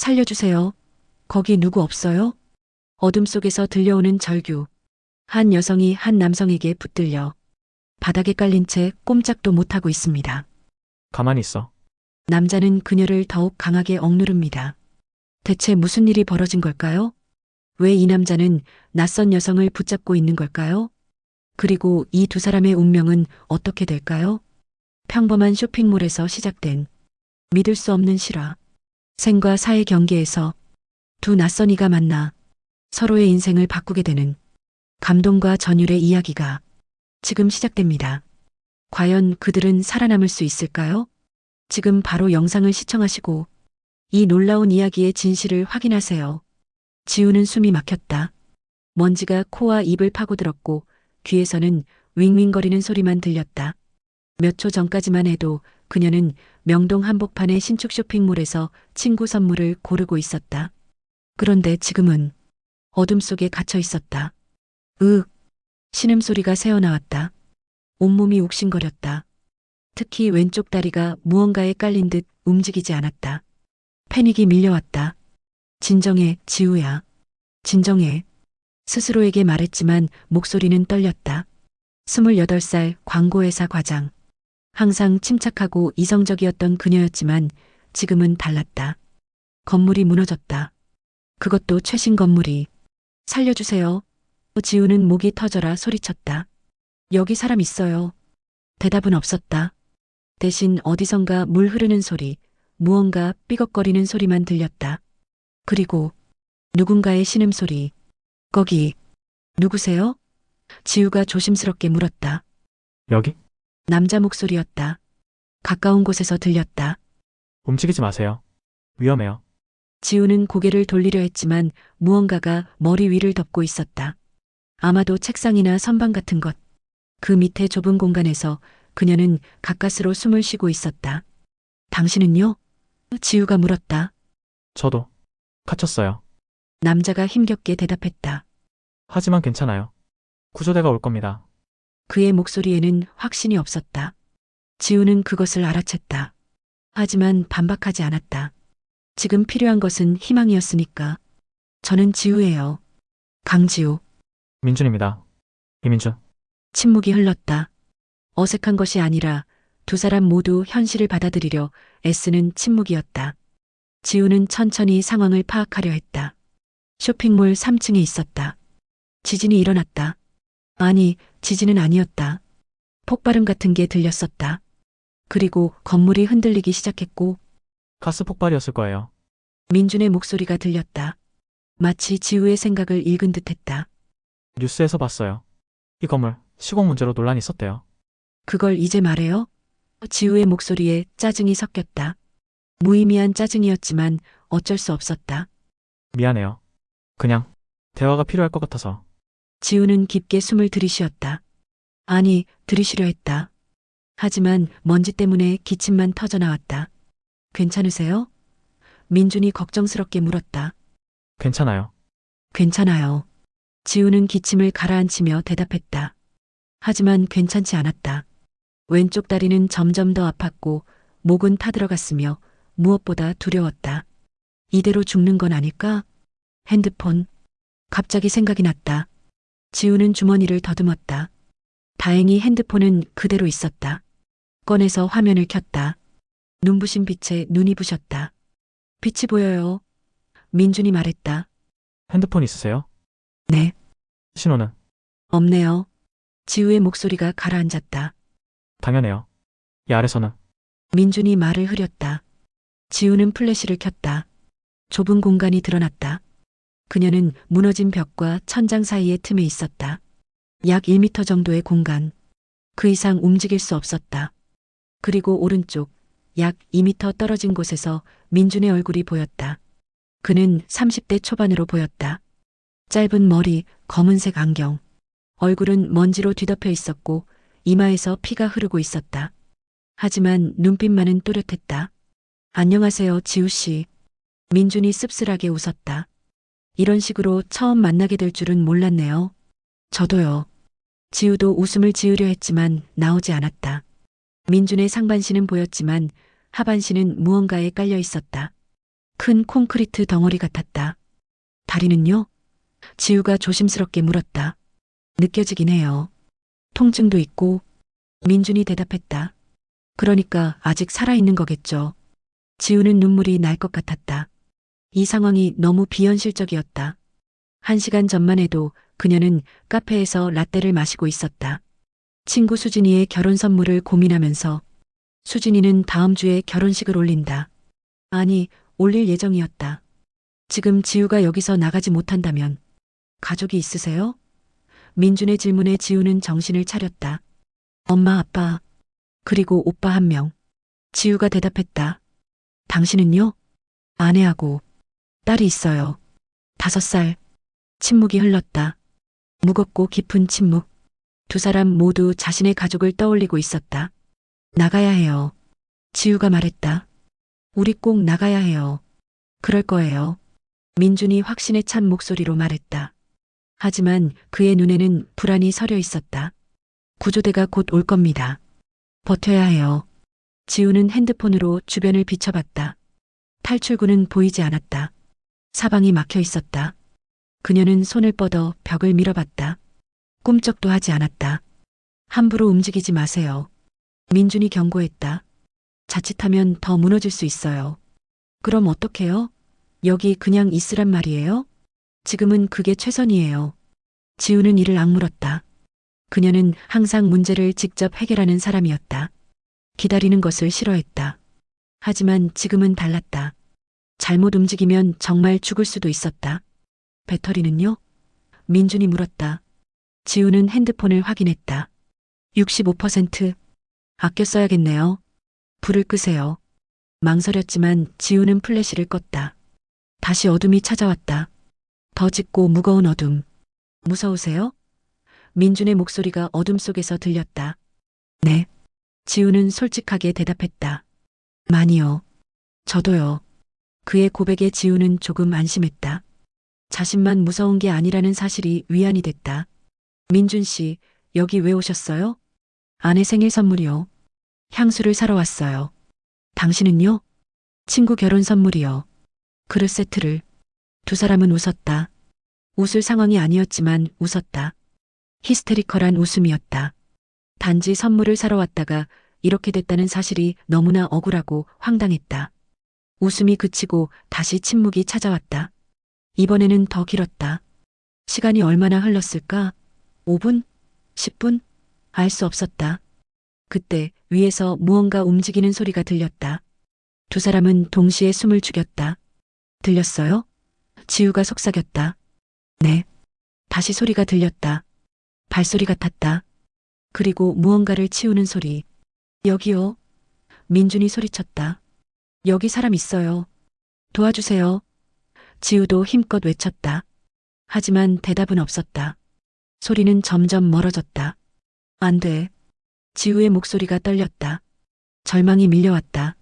살려주세요. 거기 누구 없어요? 어둠 속에서 들려오는 절규. 한 여성이 한 남성에게 붙들려 바닥에 깔린 채 꼼짝도 못하고 있습니다. 가만히 있어. 남자는 그녀를 더욱 강하게 억누릅니다. 대체 무슨 일이 벌어진 걸까요? 왜 이 남자는 낯선 여성을 붙잡고 있는 걸까요? 그리고 이 두 사람의 운명은 어떻게 될까요? 평범한 쇼핑몰에서 시작된 믿을 수 없는 실화. 생과 사의 경계에서 두 낯선 이가 만나 서로의 인생을 바꾸게 되는 감동과 전율의 이야기가 지금 시작됩니다. 과연 그들은 살아남을 수 있을까요? 지금 바로 영상을 시청하시고 이 놀라운 이야기의 진실을 확인하세요. 지우는 숨이 막혔다. 먼지가 코와 입을 파고들었고 귀에서는 윙윙거리는 소리만 들렸다. 몇 초 전까지만 해도 그녀는 명동 한복판의 신축 쇼핑몰에서 친구 선물을 고르고 있었다. 그런데 지금은 어둠 속에 갇혀 있었다. 신음소리가 새어나왔다. 온몸이 욱신거렸다. 특히 왼쪽 다리가 무언가에 깔린 듯 움직이지 않았다. 패닉이 밀려왔다. 진정해, 지우야. 진정해. 스스로에게 말했지만 목소리는 떨렸다. 28살 광고회사 과장. 항상 침착하고 이성적이었던 그녀였지만 지금은 달랐다. 건물이 무너졌다. 그것도 최신 건물이. 살려주세요. 지우는 목이 터져라 소리쳤다. 여기 사람 있어요. 대답은 없었다. 대신 어디선가 물 흐르는 소리, 무언가 삐걱거리는 소리만 들렸다. 그리고 누군가의 신음소리. 거기, 누구세요? 지우가 조심스럽게 물었다. 여기? 남자 목소리였다. 가까운 곳에서 들렸다. 움직이지 마세요. 위험해요. 지우는 고개를 돌리려 했지만 무언가가 머리 위를 덮고 있었다. 아마도 책상이나 선반 같은 것. 그 밑에 좁은 공간에서 그녀는 가까스로 숨을 쉬고 있었다. 당신은요? 지우가 물었다. 저도 갇혔어요. 남자가 힘겹게 대답했다. 하지만 괜찮아요. 구조대가 올 겁니다. 그의 목소리에는 확신이 없었다. 지우는 그것을 알아챘다. 하지만 반박하지 않았다. 지금 필요한 것은 희망이었으니까. 저는 지우예요. 강지우. 민준입니다. 이민준. 침묵이 흘렀다. 어색한 것이 아니라 두 사람 모두 현실을 받아들이려 애쓰는 침묵이었다. 지우는 천천히 상황을 파악하려 했다. 쇼핑몰 3층에 있었다. 지진이 일어났다. 아니, 지진은 아니었다. 폭발음 같은 게 들렸었다. 그리고 건물이 흔들리기 시작했고 가스 폭발이었을 거예요. 민준의 목소리가 들렸다. 마치 지우의 생각을 읽은 듯했다. 뉴스에서 봤어요. 이 건물 시공 문제로 논란이 있었대요. 그걸 이제 말해요? 지우의 목소리에 짜증이 섞였다. 무의미한 짜증이었지만 어쩔 수 없었다. 미안해요. 그냥 대화가 필요할 것 같아서. 지우는 깊게 숨을 들이쉬었다. 아니, 들이쉬려 했다. 하지만 먼지 때문에 기침만 터져나왔다. 괜찮으세요? 민준이 걱정스럽게 물었다. 괜찮아요. 괜찮아요. 지우는 기침을 가라앉히며 대답했다. 하지만 괜찮지 않았다. 왼쪽 다리는 점점 더 아팠고 목은 타들어갔으며 무엇보다 두려웠다. 이대로 죽는 건 아닐까? 핸드폰. 갑자기 생각이 났다. 지우는 주머니를 더듬었다. 다행히 핸드폰은 그대로 있었다. 꺼내서 화면을 켰다. 눈부신 빛에 눈이 부셨다. 빛이 보여요. 민준이 말했다. 핸드폰 있으세요? 네. 신호는? 없네요. 지우의 목소리가 가라앉았다. 당연해요. 이 아래서는? 민준이 말을 흐렸다. 지우는 플래시를 켰다. 좁은 공간이 드러났다. 그녀는 무너진 벽과 천장 사이의 틈에 있었다. 약 1m 정도의 공간. 그 이상 움직일 수 없었다. 그리고 오른쪽, 약 2m 떨어진 곳에서 민준의 얼굴이 보였다. 그는 30대 초반으로 보였다. 짧은 머리, 검은색 안경. 얼굴은 먼지로 뒤덮여 있었고 이마에서 피가 흐르고 있었다. 하지만 눈빛만은 또렷했다. 안녕하세요, 지우 씨. 민준이 씁쓸하게 웃었다. 이런 식으로 처음 만나게 될 줄은 몰랐네요. 저도요. 지우도 웃음을 지으려 했지만 나오지 않았다. 민준의 상반신은 보였지만 하반신은 무언가에 깔려 있었다. 큰 콘크리트 덩어리 같았다. 다리는요? 지우가 조심스럽게 물었다. 느껴지긴 해요. 통증도 있고. 민준이 대답했다. 그러니까 아직 살아있는 거겠죠. 지우는 눈물이 날 것 같았다. 이 상황이 너무 비현실적이었다. 1시간 전만 해도 그녀는 카페에서 라떼를 마시고 있었다. 친구 수진이의 결혼 선물을 고민하면서 수진이는 다음 주에 결혼식을 올린다. 아니, 올릴 예정이었다. 지금 지우가 여기서 나가지 못한다면 가족이 있으세요? 민준의 질문에 지우는 정신을 차렸다. 엄마, 아빠, 그리고 오빠 1명. 지우가 대답했다. 당신은요? 아내하고 딸이 있어요. 5살. 침묵이 흘렀다. 무겁고 깊은 침묵. 두 사람 모두 자신의 가족을 떠올리고 있었다. 나가야 해요. 지우가 말했다. 우리 꼭 나가야 해요. 그럴 거예요. 민준이 확신에 찬 목소리로 말했다. 하지만 그의 눈에는 불안이 서려 있었다. 구조대가 곧 올 겁니다. 버텨야 해요. 지우는 핸드폰으로 주변을 비춰봤다. 탈출구는 보이지 않았다. 사방이 막혀 있었다. 그녀는 손을 뻗어 벽을 밀어봤다. 꿈쩍도 하지 않았다. 함부로 움직이지 마세요. 민준이 경고했다. 자칫하면 더 무너질 수 있어요. 그럼 어떡해요? 여기 그냥 있으란 말이에요? 지금은 그게 최선이에요. 지우는 이를 악물었다. 그녀는 항상 문제를 직접 해결하는 사람이었다. 기다리는 것을 싫어했다. 하지만 지금은 달랐다. 잘못 움직이면 정말 죽을 수도 있었다. 배터리는요? 민준이 물었다. 지우는 핸드폰을 확인했다. 65%. 아껴 써야겠네요. 불을 끄세요. 망설였지만 지우는 플래시를 껐다. 다시 어둠이 찾아왔다. 더 짙고 무거운 어둠. 무서우세요? 민준의 목소리가 어둠 속에서 들렸다. 네. 지우는 솔직하게 대답했다. 많이요. 저도요. 그의 고백에 지우는 조금 안심했다. 자신만 무서운 게 아니라는 사실이 위안이 됐다. 민준 씨, 여기 왜 오셨어요? 아내 생일 선물이요. 향수를 사러 왔어요. 당신은요? 친구 결혼 선물이요. 그릇 세트를. 두 사람은 웃었다. 웃을 상황이 아니었지만 웃었다. 히스테리컬한 웃음이었다. 단지 선물을 사러 왔다가 이렇게 됐다는 사실이 너무나 억울하고 황당했다. 웃음이 그치고 다시 침묵이 찾아왔다. 이번에는 더 길었다. 시간이 얼마나 흘렀을까? 5분? 10분? 알 수 없었다. 그때 위에서 무언가 움직이는 소리가 들렸다. 두 사람은 동시에 숨을 죽였다. 들렸어요? 지우가 속삭였다. 네. 다시 소리가 들렸다. 발소리 같았다. 그리고 무언가를 치우는 소리. 여기요. 민준이 소리쳤다. 여기 사람 있어요. 도와주세요. 지우도 힘껏 외쳤다. 하지만 대답은 없었다. 소리는 점점 멀어졌다. 안 돼. 지우의 목소리가 떨렸다. 절망이 밀려왔다.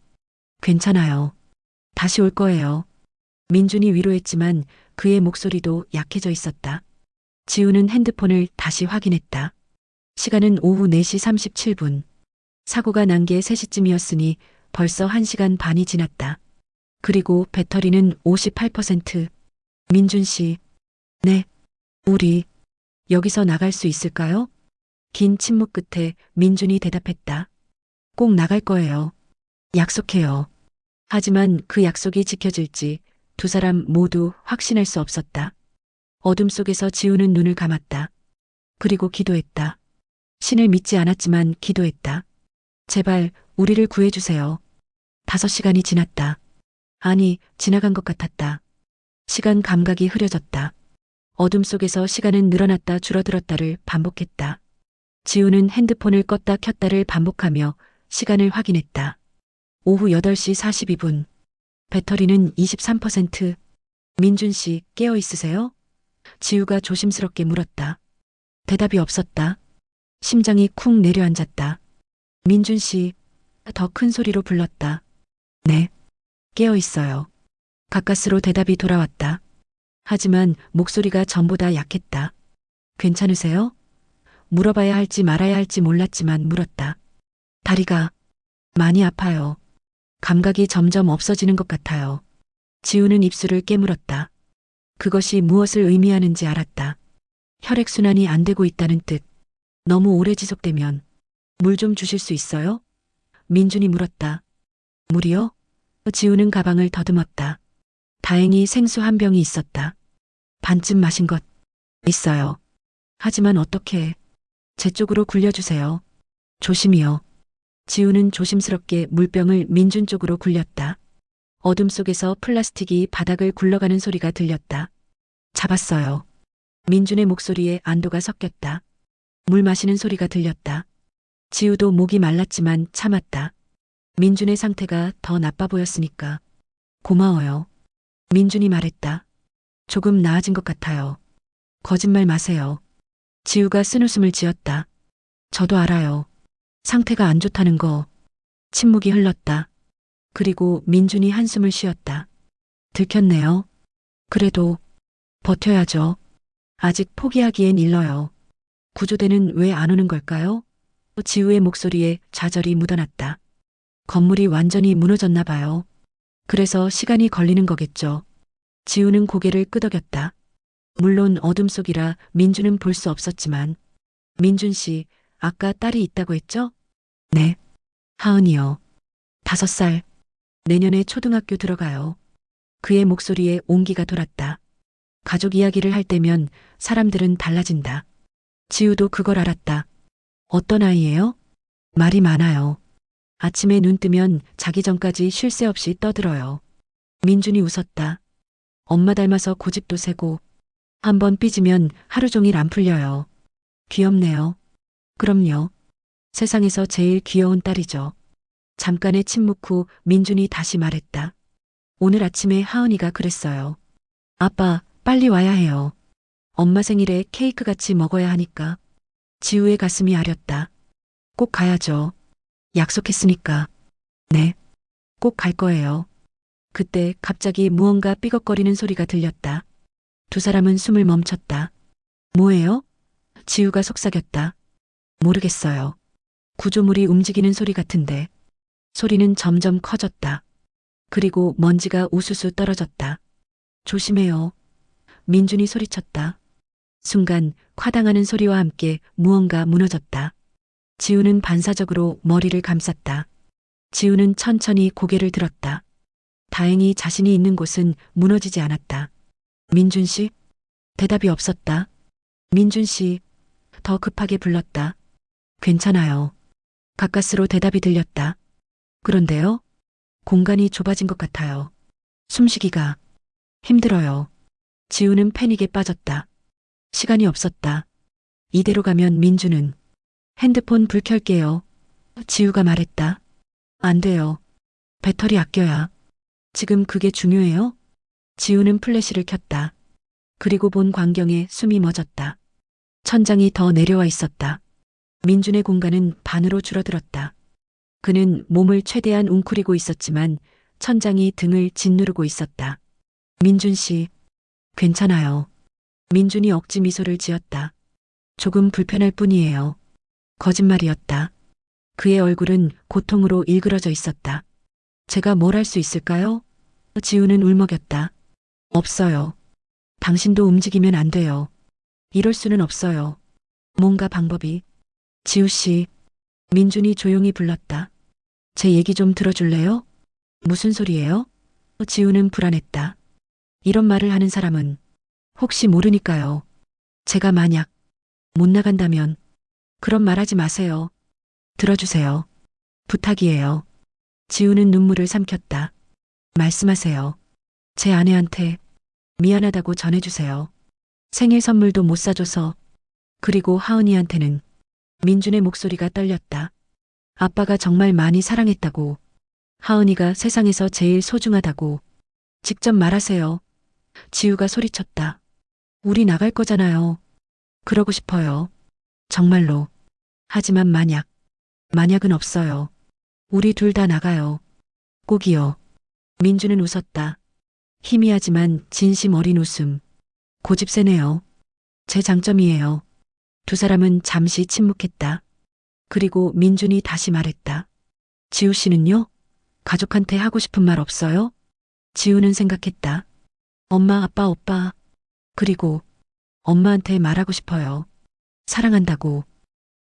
괜찮아요. 다시 올 거예요. 민준이 위로했지만 그의 목소리도 약해져 있었다. 지우는 핸드폰을 다시 확인했다. 시간은 오후 4시 37분. 사고가 난 게 3시쯤이었으니 벌써 1시간 반이 지났다. 그리고 배터리는 58%. 민준 씨. 네. 우리 여기서 나갈 수 있을까요? 긴 침묵 끝에 민준이 대답했다. 꼭 나갈 거예요. 약속해요. 하지만 그 약속이 지켜질지 두 사람 모두 확신할 수 없었다. 어둠 속에서 지우는 눈을 감았다. 그리고 기도했다. 신을 믿지 않았지만 기도했다. 제발 우리를 구해주세요. 5시간이 지났다. 아니, 지나간 것 같았다. 시간 감각이 흐려졌다. 어둠 속에서 시간은 늘어났다 줄어들었다를 반복했다. 지우는 핸드폰을 껐다 켰다를 반복하며 시간을 확인했다. 오후 8시 42분. 배터리는 23%. 민준 씨, 깨어 있으세요? 지우가 조심스럽게 물었다. 대답이 없었다. 심장이 쿵 내려앉았다. 민준 씨, 더 큰 소리로 불렀다. 네. 깨어 있어요. 가까스로 대답이 돌아왔다. 하지만 목소리가 전보다 약했다. 괜찮으세요? 물어봐야 할지 말아야 할지 몰랐지만 물었다. 다리가 많이 아파요. 감각이 점점 없어지는 것 같아요. 지우는 입술을 깨물었다. 그것이 무엇을 의미하는지 알았다. 혈액순환이 안 되고 있다는 뜻. 너무 오래 지속되면 물 좀 주실 수 있어요? 민준이 물었다. 물이요? 지우는 가방을 더듬었다. 다행히 생수 한 병이 있었다. 반쯤 마신 것 있어요. 하지만 어떻게 제 쪽으로 굴려주세요. 조심히요. 지우는 조심스럽게 물병을 민준 쪽으로 굴렸다. 어둠 속에서 플라스틱이 바닥을 굴러가는 소리가 들렸다. 잡았어요. 민준의 목소리에 안도가 섞였다. 물 마시는 소리가 들렸다. 지우도 목이 말랐지만 참았다. 민준의 상태가 더 나빠 보였으니까. 고마워요. 민준이 말했다. 조금 나아진 것 같아요. 거짓말 마세요. 지우가 쓴웃음을 지었다. 저도 알아요. 상태가 안 좋다는 거. 침묵이 흘렀다. 그리고 민준이 한숨을 쉬었다. 들켰네요. 그래도 버텨야죠. 아직 포기하기엔 일러요. 구조대는 왜 안 오는 걸까요? 지우의 목소리에 좌절이 묻어났다. 건물이 완전히 무너졌나 봐요. 그래서 시간이 걸리는 거겠죠. 지우는 고개를 끄덕였다. 물론 어둠 속이라 민준은 볼 수 없었지만. 민준 씨, 아까 딸이 있다고 했죠? 네. 하은이요. 5살. 내년에 초등학교 들어가요. 그의 목소리에 온기가 돌았다. 가족 이야기를 할 때면 사람들은 달라진다. 지우도 그걸 알았다. 어떤 아이예요? 말이 많아요. 아침에 눈 뜨면 자기 전까지 쉴 새 없이 떠들어요. 민준이 웃었다. 엄마 닮아서 고집도 세고 한번 삐지면 하루 종일 안 풀려요. 귀엽네요. 그럼요. 세상에서 제일 귀여운 딸이죠. 잠깐의 침묵 후 민준이 다시 말했다. 오늘 아침에 하은이가 그랬어요. 아빠, 빨리 와야 해요. 엄마 생일에 케이크 같이 먹어야 하니까. 지우의 가슴이 아렸다. 꼭 가야죠. 약속했으니까. 네. 꼭 갈 거예요. 그때 갑자기 무언가 삐걱거리는 소리가 들렸다. 두 사람은 숨을 멈췄다. 뭐예요? 지우가 속삭였다. 모르겠어요. 구조물이 움직이는 소리 같은데. 소리는 점점 커졌다. 그리고 먼지가 우수수 떨어졌다. 조심해요. 민준이 소리쳤다. 순간 과당하는 소리와 함께 무언가 무너졌다. 지우는 반사적으로 머리를 감쌌다. 지우는 천천히 고개를 들었다. 다행히 자신이 있는 곳은 무너지지 않았다. 민준 씨? 대답이 없었다. 민준 씨, 더 급하게 불렀다. 괜찮아요. 가까스로 대답이 들렸다. 그런데요? 공간이 좁아진 것 같아요. 숨쉬기가 힘들어요. 지우는 패닉에 빠졌다. 시간이 없었다. 이대로 가면 민준은 핸드폰 불 켤게요. 지우가 말했다. 안 돼요. 배터리 아껴야. 지금 그게 중요해요? 지우는 플래시를 켰다. 그리고 본 광경에 숨이 멎었다. 천장이 더 내려와 있었다. 민준의 공간은 반으로 줄어들었다. 그는 몸을 최대한 웅크리고 있었지만 천장이 등을 짓누르고 있었다. 민준 씨, 괜찮아요. 민준이 억지 미소를 지었다. 조금 불편할 뿐이에요. 거짓말이었다. 그의 얼굴은 고통으로 일그러져 있었다. 제가 뭘 할 수 있을까요? 지우는 울먹였다. 없어요. 당신도 움직이면 안 돼요. 이럴 수는 없어요. 뭔가 방법이. 지우 씨, 민준이 조용히 불렀다. 제 얘기 좀 들어줄래요? 무슨 소리예요? 지우는 불안했다. 이런 말을 하는 사람은 혹시 모르니까요. 제가 만약 못 나간다면 그런 말 하지 마세요. 들어주세요. 부탁이에요. 지우는 눈물을 삼켰다. 말씀하세요. 제 아내한테 미안하다고 전해주세요. 생일 선물도 못 사줘서. 그리고 하은이한테는. 민준의 목소리가 떨렸다. 아빠가 정말 많이 사랑했다고. 하은이가 세상에서 제일 소중하다고. 직접 말하세요. 지우가 소리쳤다. 우리 나갈 거잖아요. 그러고 싶어요. 정말로. 하지만 만약은 없어요. 우리 둘 다 나가요. 꼭이요. 민준은 웃었다. 희미하지만 진심 어린 웃음. 고집세네요. 제 장점이에요. 두 사람은 잠시 침묵했다. 그리고 민준이 다시 말했다. 지우 씨는요? 가족한테 하고 싶은 말 없어요? 지우는 생각했다. 엄마, 아빠, 오빠. 그리고 엄마한테 말하고 싶어요. 사랑한다고.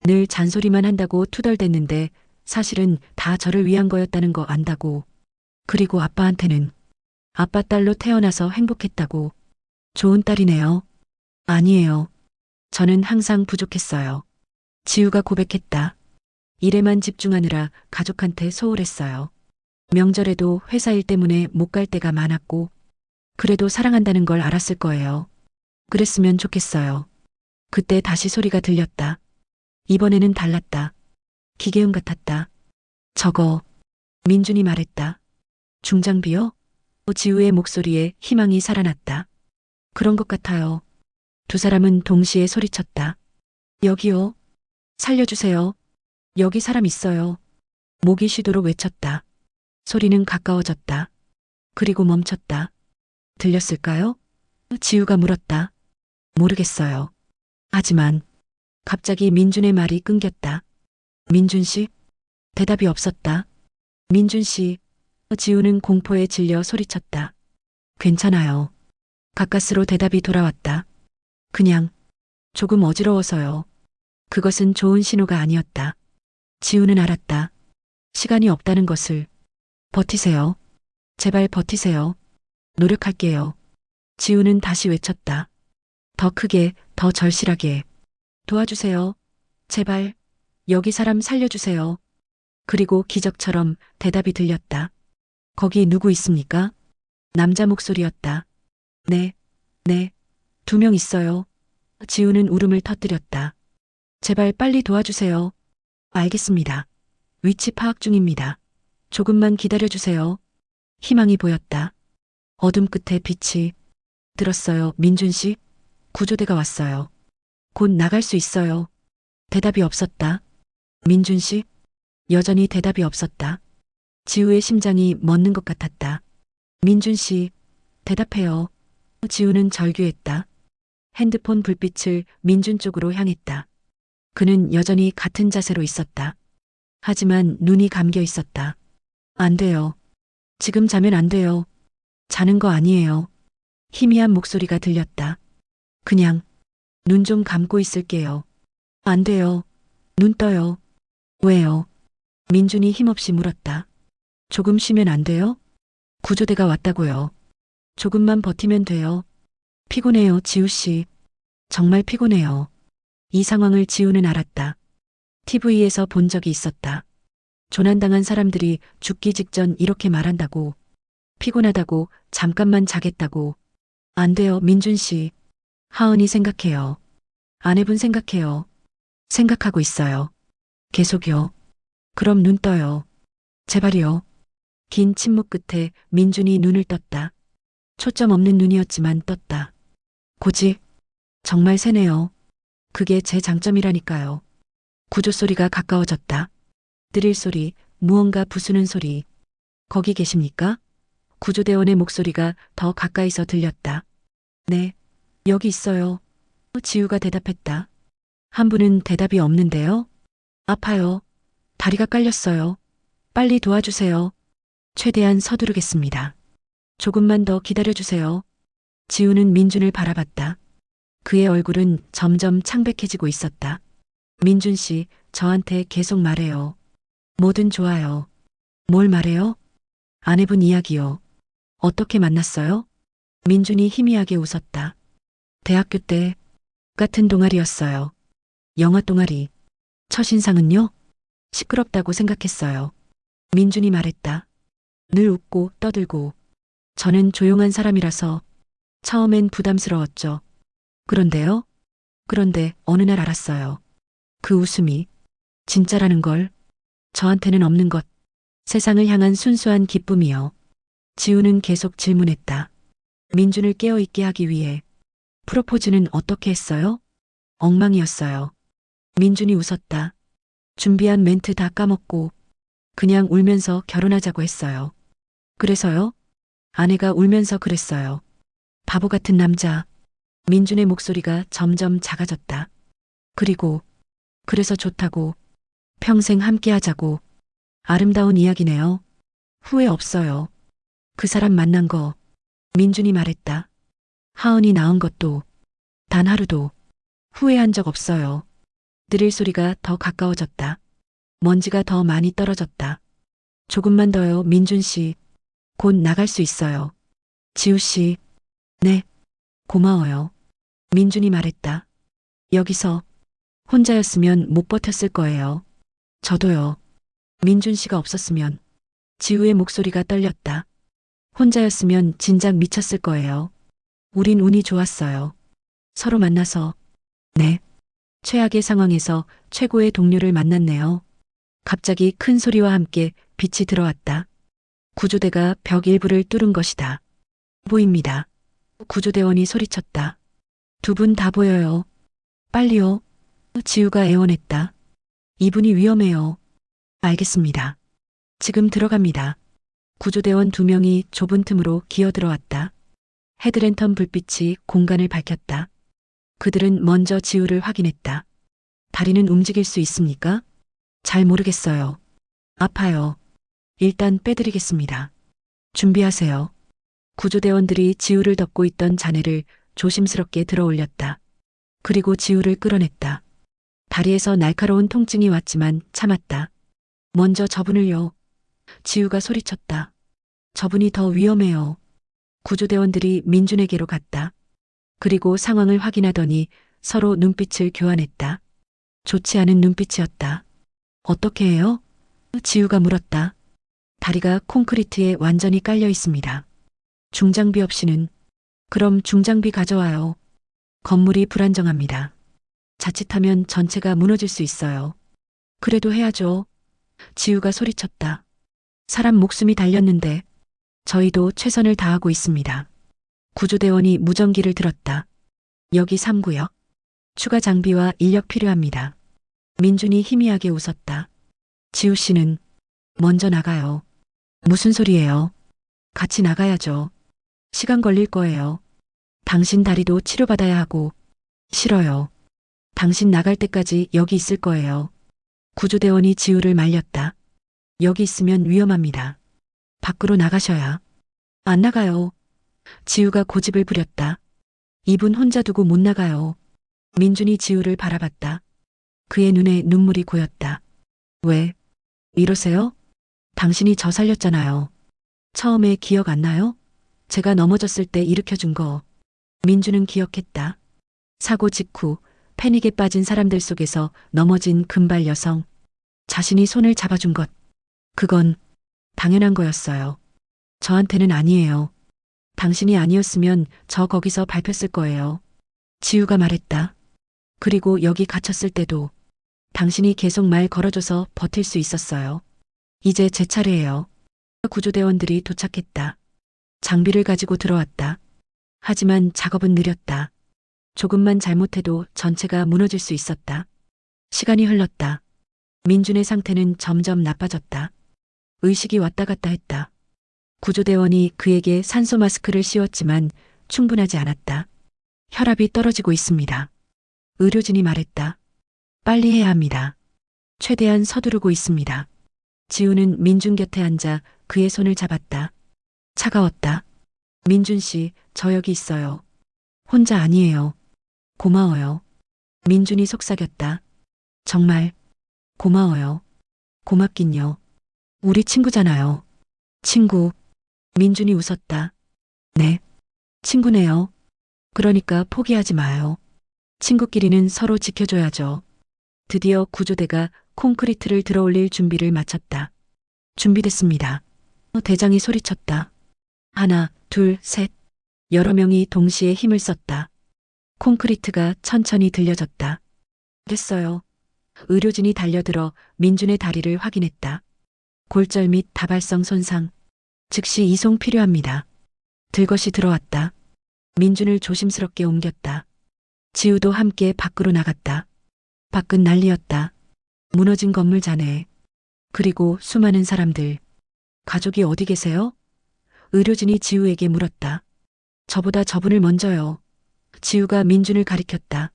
늘 잔소리만 한다고 투덜댔는데 사실은 다 저를 위한 거였다는 거 안다고. 그리고 아빠한테는 아빠 딸로 태어나서 행복했다고. 좋은 딸이네요. 아니에요. 저는 항상 부족했어요. 지우가 고백했다. 일에만 집중하느라 가족한테 소홀했어요. 명절에도 회사 일 때문에 못 갈 때가 많았고, 그래도 사랑한다는 걸 알았을 거예요. 그랬으면 좋겠어요. 그때 다시 소리가 들렸다. 이번에는 달랐다. 기계음 같았다. 저거, 민준이 말했다. 중장비요? 지우의 목소리에 희망이 살아났다. 그런 것 같아요. 두 사람은 동시에 소리쳤다. 여기요. 살려주세요. 여기 사람 있어요. 목이 쉬도록 외쳤다. 소리는 가까워졌다. 그리고 멈췄다. 들렸을까요? 지우가 물었다. 모르겠어요. 하지만 갑자기 민준의 말이 끊겼다. 민준 씨? 대답이 없었다. 민준 씨. 지우는 공포에 질려 소리쳤다. 괜찮아요. 가까스로 대답이 돌아왔다. 그냥 조금 어지러워서요. 그것은 좋은 신호가 아니었다. 지우는 알았다. 시간이 없다는 것을. 버티세요. 제발 버티세요. 노력할게요. 지우는 다시 외쳤다. 더 크게, 더 절실하게. 도와주세요. 제발. 여기 사람 살려주세요. 그리고 기적처럼 대답이 들렸다. 거기 누구 있습니까? 남자 목소리였다. 네, 네. 2명 있어요. 지우는 울음을 터뜨렸다. 제발 빨리 도와주세요. 알겠습니다. 위치 파악 중입니다. 조금만 기다려주세요. 희망이 보였다. 어둠 끝에 빛이 들었어요. 민준 씨, 구조대가 왔어요. 곧 나갈 수 있어요. 대답이 없었다. 민준 씨, 여전히 대답이 없었다. 지우의 심장이 멎는 것 같았다. 민준 씨, 대답해요. 지우는 절규했다. 핸드폰 불빛을 민준 쪽으로 향했다. 그는 여전히 같은 자세로 있었다. 하지만 눈이 감겨 있었다. 안 돼요. 지금 자면 안 돼요. 자는 거 아니에요. 희미한 목소리가 들렸다. 그냥 눈 좀 감고 있을게요. 안 돼요. 눈 떠요. 왜요? 민준이 힘없이 물었다. 조금 쉬면 안 돼요? 구조대가 왔다고요. 조금만 버티면 돼요. 피곤해요, 지우 씨. 정말 피곤해요. 이 상황을 지우는 알았다. TV에서 본 적이 있었다. 조난당한 사람들이 죽기 직전 이렇게 말한다고. 피곤하다고, 잠깐만 자겠다고. 안 돼요, 민준 씨. 하은이 생각해요. 아내분 생각해요. 생각하고 있어요. 계속요. 그럼 눈 떠요. 제발이요. 긴 침묵 끝에 민준이 눈을 떴다. 초점 없는 눈이었지만 떴다. 고지. 정말 세네요. 그게 제 장점이라니까요. 구조 소리가 가까워졌다. 드릴 소리, 무언가 부수는 소리. 거기 계십니까? 구조대원의 목소리가 더 가까이서 들렸다. 네, 여기 있어요. 지우가 대답했다. 한 분은 대답이 없는데요. 아파요. 다리가 깔렸어요. 빨리 도와주세요. 최대한 서두르겠습니다. 조금만 더 기다려주세요. 지우는 민준을 바라봤다. 그의 얼굴은 점점 창백해지고 있었다. 민준 씨, 저한테 계속 말해요. 뭐든 좋아요. 뭘 말해요? 아내분 이야기요. 어떻게 만났어요? 민준이 희미하게 웃었다. 대학교 때 같은 동아리였어요. 영화 동아리. 첫인상은요? 시끄럽다고 생각했어요. 민준이 말했다. 늘 웃고 떠들고. 저는 조용한 사람이라서 처음엔 부담스러웠죠. 그런데요? 그런데 어느 날 알았어요. 그 웃음이 진짜라는 걸. 저한테는 없는 것. 세상을 향한 순수한 기쁨이요. 지우는 계속 질문했다. 민준을 깨어있게 하기 위해. 프로포즈는 어떻게 했어요? 엉망이었어요. 민준이 웃었다. 준비한 멘트 다 까먹고 그냥 울면서 결혼하자고 했어요. 그래서요? 아내가 울면서 그랬어요. 바보 같은 남자. 민준의 목소리가 점점 작아졌다. 그리고 그래서 좋다고. 평생 함께 하자고. 아름다운 이야기네요. 후회 없어요. 그 사람 만난 거 민준이 말했다. 하은이 낳은 것도 단 하루도 후회한 적 없어요. 느릴 소리가 더 가까워졌다. 먼지가 더 많이 떨어졌다. 조금만 더요, 민준 씨. 곧 나갈 수 있어요. 지우 씨. 네. 고마워요. 민준이 말했다. 여기서 혼자였으면 못 버텼을 거예요. 저도요. 민준 씨가 없었으면. 지우의 목소리가 떨렸다. 혼자였으면 진작 미쳤을 거예요. 우린 운이 좋았어요. 서로 만나서. 네. 최악의 상황에서 최고의 동료를 만났네요. 갑자기 큰 소리와 함께 빛이 들어왔다. 구조대가 벽 일부를 뚫은 것이다. 보입니다. 구조대원이 소리쳤다. 두 분 다 보여요. 빨리요. 지우가 애원했다. 이분이 위험해요. 알겠습니다. 지금 들어갑니다. 구조대원 2명이 좁은 틈으로 기어들어왔다. 헤드랜턴 불빛이 공간을 밝혔다. 그들은 먼저 지우를 확인했다. 다리는 움직일 수 있습니까? 잘 모르겠어요. 아파요. 일단 빼드리겠습니다. 준비하세요. 구조대원들이 지우를 덮고 있던 잔해를 조심스럽게 들어 올렸다. 그리고 지우를 끌어냈다. 다리에서 날카로운 통증이 왔지만 참았다. 먼저 저분을요. 지우가 소리쳤다. 저분이 더 위험해요. 구조대원들이 민준에게로 갔다. 그리고 상황을 확인하더니 서로 눈빛을 교환했다. 좋지 않은 눈빛이었다. 어떻게 해요? 지우가 물었다. 다리가 콘크리트에 완전히 깔려 있습니다. 중장비 없이는. 그럼 중장비 가져와요. 건물이 불안정합니다. 자칫하면 전체가 무너질 수 있어요. 그래도 해야죠. 지우가 소리쳤다. 사람 목숨이 달렸는데 저희도 최선을 다하고 있습니다. 구조대원이 무전기를 들었다. 여기 3구역. 추가 장비와 인력 필요합니다. 민준이 희미하게 웃었다. 지우 씨는 먼저 나가요. 무슨 소리예요? 같이 나가야죠. 시간 걸릴 거예요. 당신 다리도 치료받아야 하고. 싫어요. 당신 나갈 때까지 여기 있을 거예요. 구조대원이 지우를 말렸다. 여기 있으면 위험합니다. 밖으로 나가셔야. 안 나가요. 지우가 고집을 부렸다. 이분 혼자 두고 못 나가요. 민준이 지우를 바라봤다. 그의 눈에 눈물이 고였다. 왜? 이러세요? 당신이 저 살렸잖아요. 처음에 기억 안 나요? 제가 넘어졌을 때 일으켜준 거. 민준은 기억했다. 사고 직후 패닉에 빠진 사람들 속에서 넘어진 금발 여성. 자신이 손을 잡아준 것. 그건 당연한 거였어요. 저한테는 아니에요. 당신이 아니었으면 저 거기서 밟혔을 거예요. 지우가 말했다. 그리고 여기 갇혔을 때도 당신이 계속 말 걸어줘서 버틸 수 있었어요. 이제 제 차례예요. 구조대원들이 도착했다. 장비를 가지고 들어왔다. 하지만 작업은 느렸다. 조금만 잘못해도 전체가 무너질 수 있었다. 시간이 흘렀다. 민준의 상태는 점점 나빠졌다. 의식이 왔다 갔다 했다. 구조대원이 그에게 산소 마스크를 씌웠지만 충분하지 않았다. 혈압이 떨어지고 있습니다. 의료진이 말했다. 빨리 해야 합니다. 최대한 서두르고 있습니다. 지우는 민준 곁에 앉아 그의 손을 잡았다. 차가웠다. 민준 씨, 저 여기 있어요. 혼자 아니에요. 고마워요. 민준이 속삭였다. 정말 고마워요. 고맙긴요. 우리 친구잖아요. 친구. 민준이 웃었다. 네. 친구네요. 그러니까 포기하지 마요. 친구끼리는 서로 지켜줘야죠. 드디어 구조대가 콘크리트를 들어올릴 준비를 마쳤다. 준비됐습니다. 대장이 소리쳤다. 하나, 둘, 셋. 여러 명이 동시에 힘을 썼다. 콘크리트가 천천히 들려졌다. 됐어요. 의료진이 달려들어 민준의 다리를 확인했다. 골절 및 다발성 손상. 즉시 이송 필요합니다. 들것이 들어왔다. 민준을 조심스럽게 옮겼다. 지우도 함께 밖으로 나갔다. 밖은 난리였다. 무너진 건물 잔해. 그리고 수많은 사람들. 가족이 어디 계세요? 의료진이 지우에게 물었다. 저보다 저분을 먼저요. 지우가 민준을 가리켰다.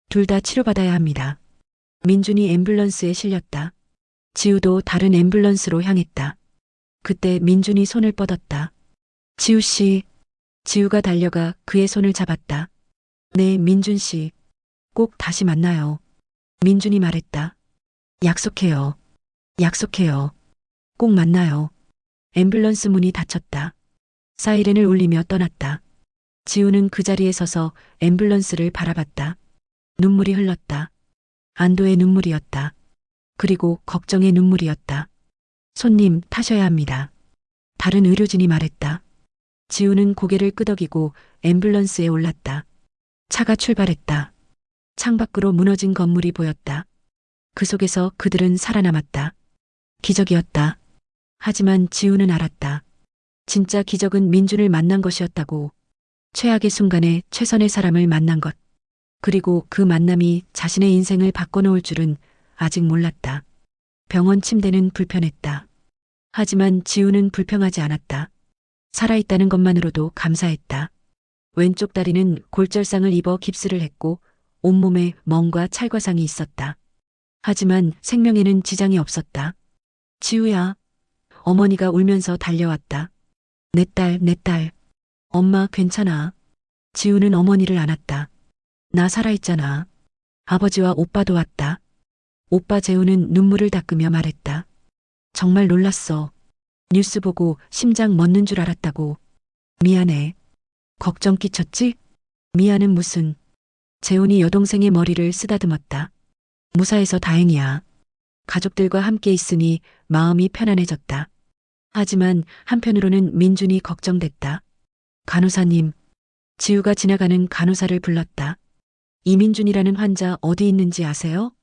둘 다 치료받아야 합니다. 민준이 앰뷸런스에 실렸다. 지우도 다른 앰뷸런스로 향했다. 그때 민준이 손을 뻗었다. 지우 씨. 지우가 달려가 그의 손을 잡았다. 네, 민준 씨. 꼭 다시 만나요. 민준이 말했다. 약속해요. 약속해요. 꼭 만나요. 앰뷸런스 문이 닫혔다. 사이렌을 울리며 떠났다. 지우는 그 자리에 서서 앰뷸런스를 바라봤다. 눈물이 흘렀다. 안도의 눈물이었다. 그리고 걱정의 눈물이었다. 손님, 타셔야 합니다. 다른 의료진이 말했다. 지우는 고개를 끄덕이고 앰뷸런스에 올랐다. 차가 출발했다. 창밖으로 무너진 건물이 보였다. 그 속에서 그들은 살아남았다. 기적이었다. 하지만 지우는 알았다. 진짜 기적은 민준을 만난 것이었다고. 최악의 순간에 최선의 사람을 만난 것. 그리고 그 만남이 자신의 인생을 바꿔놓을 줄은 아직 몰랐다. 병원 침대는 불편했다. 하지만 지우는 불평하지 않았다. 살아있다는 것만으로도 감사했다. 왼쪽 다리는 골절상을 입어 깁스를 했고 온몸에 멍과 찰과상이 있었다. 하지만 생명에는 지장이 없었다. 지우야. 어머니가 울면서 달려왔다. 내 딸, 내 딸. 엄마 괜찮아. 지우는 어머니를 안았다. 나 살아있잖아. 아버지와 오빠도 왔다. 오빠 재우는 눈물을 닦으며 말했다. 정말 놀랐어. 뉴스 보고 심장 멎는 줄 알았다고. 미안해. 걱정 끼쳤지? 미안은 무슨. 재훈이 여동생의 머리를 쓰다듬었다. 무사해서 다행이야. 가족들과 함께 있으니 마음이 편안해졌다. 하지만 한편으로는 민준이 걱정됐다. 간호사님. 지우가 지나가는 간호사를 불렀다. 이민준이라는 환자 어디 있는지 아세요?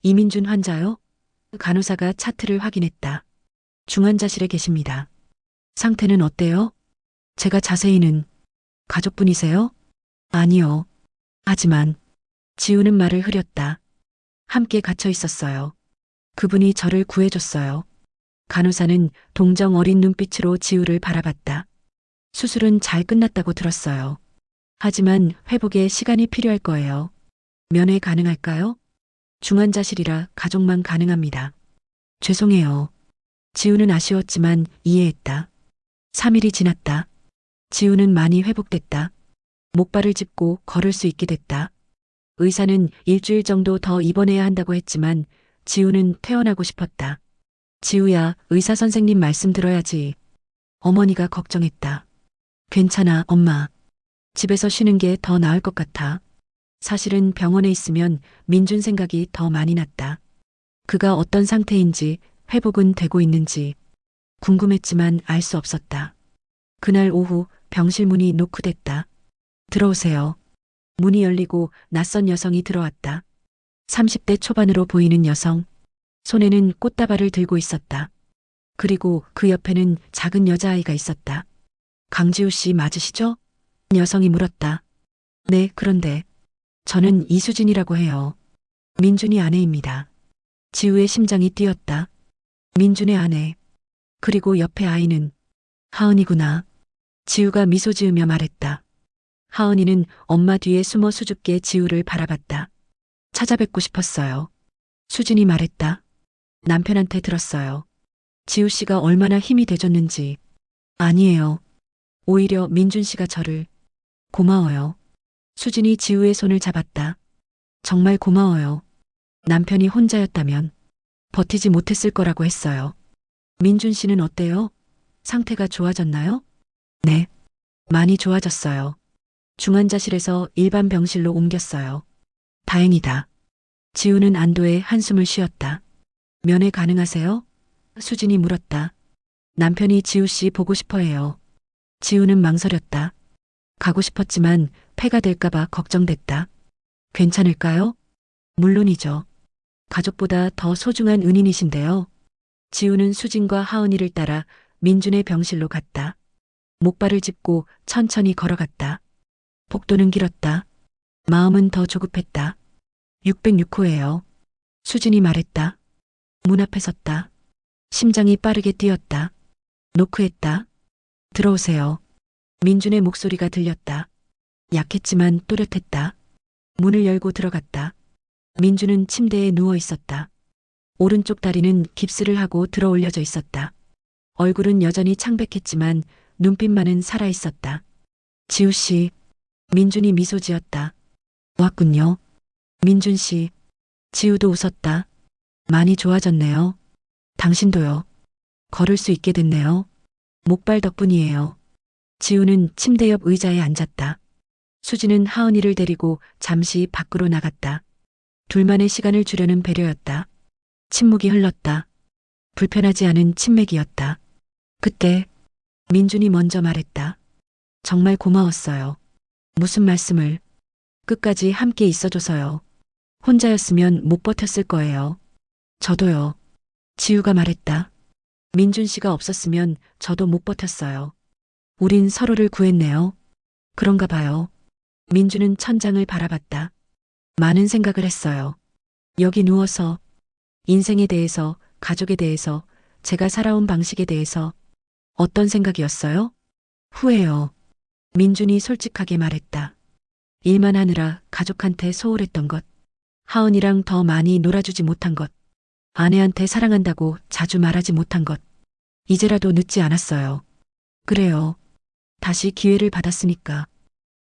이민준 환자요? 간호사가 차트를 확인했다. 중환자실에 계십니다. 상태는 어때요? 제가 자세히는. 가족분이세요? 아니요. 하지만 지우는 말을 흐렸다. 함께 갇혀 있었어요. 그분이 저를 구해줬어요. 간호사는 동정 어린 눈빛으로 지우를 바라봤다. 수술은 잘 끝났다고 들었어요. 하지만 회복에 시간이 필요할 거예요. 면회 가능할까요? 중환자실이라 가족만 가능합니다. 죄송해요. 지우는 아쉬웠지만 이해했다. 3일이 지났다. 지우는 많이 회복됐다. 목발을 짚고 걸을 수 있게 됐다. 의사는 일주일 정도 더 입원해야 한다고 했지만 지우는 퇴원하고 싶었다. 지우야, 의사 선생님 말씀 들어야지. 어머니가 걱정했다. 괜찮아, 엄마. 집에서 쉬는 게 더 나을 것 같아. 사실은 병원에 있으면 민준 생각이 더 많이 났다. 그가 어떤 상태인지, 회복은 되고 있는지 궁금했지만 알 수 없었다. 그날 오후 병실 문이 노크됐다. 들어오세요. 문이 열리고 낯선 여성이 들어왔다. 30대 초반으로 보이는 여성. 손에는 꽃다발을 들고 있었다. 그리고 그 옆에는 작은 여자아이가 있었다. 강지우 씨 맞으시죠? 여성이 물었다. 네, 그런데 저는 이수진이라고 해요. 민준이 아내입니다. 지우의 심장이 뛰었다. 민준의 아내. 그리고 옆에 아이는 하은이구나. 지우가 미소 지으며 말했다. 하은이는 엄마 뒤에 숨어 수줍게 지우를 바라봤다. 찾아뵙고 싶었어요. 수진이 말했다. 남편한테 들었어요. 지우 씨가 얼마나 힘이 돼줬는지. 아니에요. 오히려 민준 씨가 저를. 고마워요. 수진이 지우의 손을 잡았다. 정말 고마워요. 남편이 혼자였다면 버티지 못했을 거라고 했어요. 민준 씨는 어때요? 상태가 좋아졌나요? 네. 많이 좋아졌어요. 중환자실에서 일반 병실로 옮겼어요. 다행이다. 지우는 안도의 한숨을 쉬었다. 면회 가능하세요? 수진이 물었다. 남편이 지우 씨 보고 싶어 해요. 지우는 망설였다. 가고 싶었지만 폐가 될까봐 걱정됐다. 괜찮을까요? 물론이죠. 가족보다 더 소중한 은인이신데요. 지우는 수진과 하은이를 따라 민준의 병실로 갔다. 목발을 짚고 천천히 걸어갔다. 복도는 길었다. 마음은 더 조급했다. 606호예요. 수진이 말했다. 문 앞에 섰다. 심장이 빠르게 뛰었다. 노크했다. 들어오세요. 민준의 목소리가 들렸다. 약했지만 또렷했다. 문을 열고 들어갔다. 민준은 침대에 누워 있었다. 오른쪽 다리는 깁스를 하고 들어 올려져 있었다. 얼굴은 여전히 창백했지만 눈빛만은 살아있었다. 지우 씨, 민준이 미소 지었다. 왔군요. 민준 씨, 지우도 웃었다. 많이 좋아졌네요. 당신도요. 걸을 수 있게 됐네요. 목발 덕분이에요. 지우는 침대 옆 의자에 앉았다. 수지는 하은이를 데리고 잠시 밖으로 나갔다. 둘만의 시간을 주려는 배려였다. 침묵이 흘렀다. 불편하지 않은 침맥이었다. 그때 민준이 먼저 말했다. 정말 고마웠어요. 무슨 말씀을. 끝까지 함께 있어줘서요. 혼자였으면 못 버텼을 거예요. 저도요. 지우가 말했다. 민준 씨가 없었으면 저도 못 버텼어요. 우린 서로를 구했네요. 그런가 봐요. 민준은 천장을 바라봤다. 많은 생각을 했어요. 여기 누워서 인생에 대해서, 가족에 대해서, 제가 살아온 방식에 대해서. 어떤 생각이었어요? 후회요. 민준이 솔직하게 말했다. 일만 하느라 가족한테 소홀했던 것. 하은이랑 더 많이 놀아주지 못한 것. 아내한테 사랑한다고 자주 말하지 못한 것. 이제라도 늦지 않았어요. 그래요. 다시 기회를 받았으니까.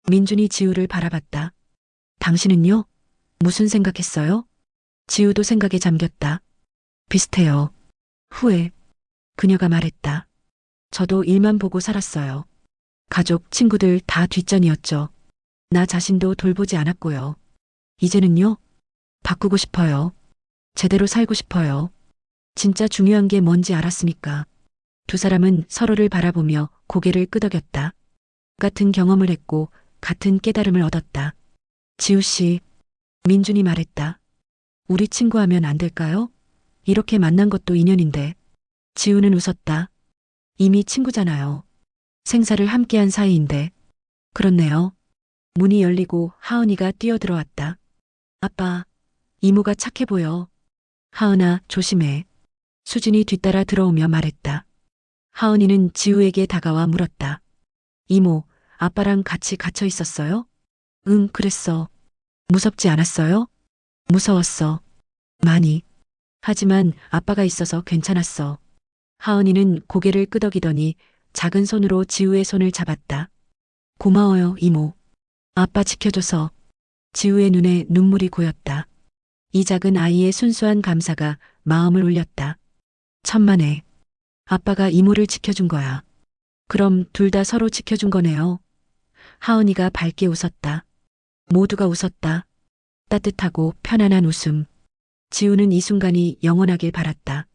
민준이 지우를 바라봤다. 당신은요? 무슨 생각했어요? 지우도 생각에 잠겼다. 비슷해요. 후회. 그녀가 말했다. 저도 일만 보고 살았어요. 가족, 친구들 다 뒷전이었죠. 나 자신도 돌보지 않았고요. 이제는요? 바꾸고 싶어요. 제대로 살고 싶어요. 진짜 중요한 게 뭔지 알았으니까. 두 사람은 서로를 바라보며 고개를 끄덕였다. 같은 경험을 했고 같은 깨달음을 얻었다. 지우 씨, 민준이 말했다. 우리 친구하면 안 될까요? 이렇게 만난 것도 인연인데. 지우는 웃었다. 이미 친구잖아요. 생사를 함께한 사이인데. 그렇네요. 문이 열리고 하은이가 뛰어들어왔다. 아빠, 이모가 착해 보여. 하은아, 조심해. 수진이 뒤따라 들어오며 말했다. 하은이는 지우에게 다가와 물었다. 이모, 아빠랑 같이 갇혀 있었어요? 응, 그랬어. 무섭지 않았어요? 무서웠어. 많이. 하지만 아빠가 있어서 괜찮았어. 하은이는 고개를 끄덕이더니 작은 손으로 지우의 손을 잡았다. 고마워요, 이모. 아빠 지켜줘서. 지우의 눈에 눈물이 고였다. 이 작은 아이의 순수한 감사가 마음을 울렸다. 천만에. 아빠가 이모를 지켜준 거야. 그럼 둘 다 서로 지켜준 거네요. 하은이가 밝게 웃었다. 모두가 웃었다. 따뜻하고 편안한 웃음. 지우는 이 순간이 영원하길 바랐다.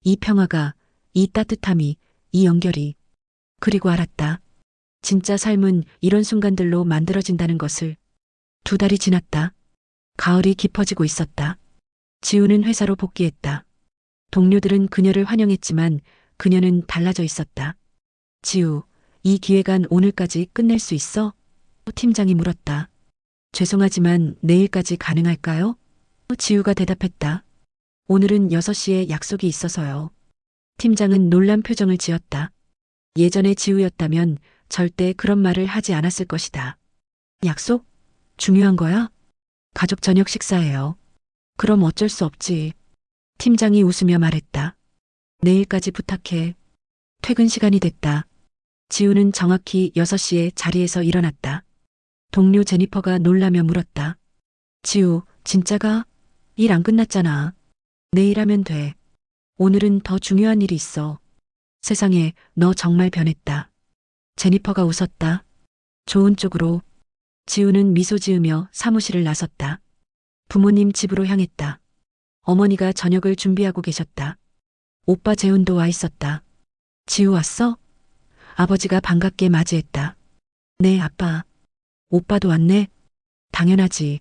이 평화가, 이 따뜻함이, 이 연결이. 그리고 알았다. 진짜 삶은 이런 순간들로 만들어진다는 것을. 두 달이 지났다. 가을이 깊어지고 있었다. 지우는 회사로 복귀했다. 동료들은 그녀를 환영했지만 그녀는 달라져 있었다. 지우, 이 기획안 오늘까지 끝낼 수 있어? 팀장이 물었다. 죄송하지만 내일까지 가능할까요? 지우가 대답했다. 오늘은 6시에 약속이 있어서요. 팀장은 놀란 표정을 지었다. 예전의 지우였다면 절대 그런 말을 하지 않았을 것이다. 약속? 중요한 거야? 가족 저녁 식사예요. 그럼 어쩔 수 없지. 팀장이 웃으며 말했다. 내일까지 부탁해. 퇴근 시간이 됐다. 지우는 정확히 6시에 자리에서 일어났다. 동료 제니퍼가 놀라며 물었다. 지우, 진짜가? 일 안 끝났잖아. 내일 하면 돼. 오늘은 더 중요한 일이 있어. 세상에, 너 정말 변했다. 제니퍼가 웃었다. 좋은 쪽으로. 지우는 미소 지으며 사무실을 나섰다. 부모님 집으로 향했다. 어머니가 저녁을 준비하고 계셨다. 오빠 재훈도 와 있었다. 지우 왔어? 아버지가 반갑게 맞이했다. 네, 아빠. 오빠도 왔네? 당연하지.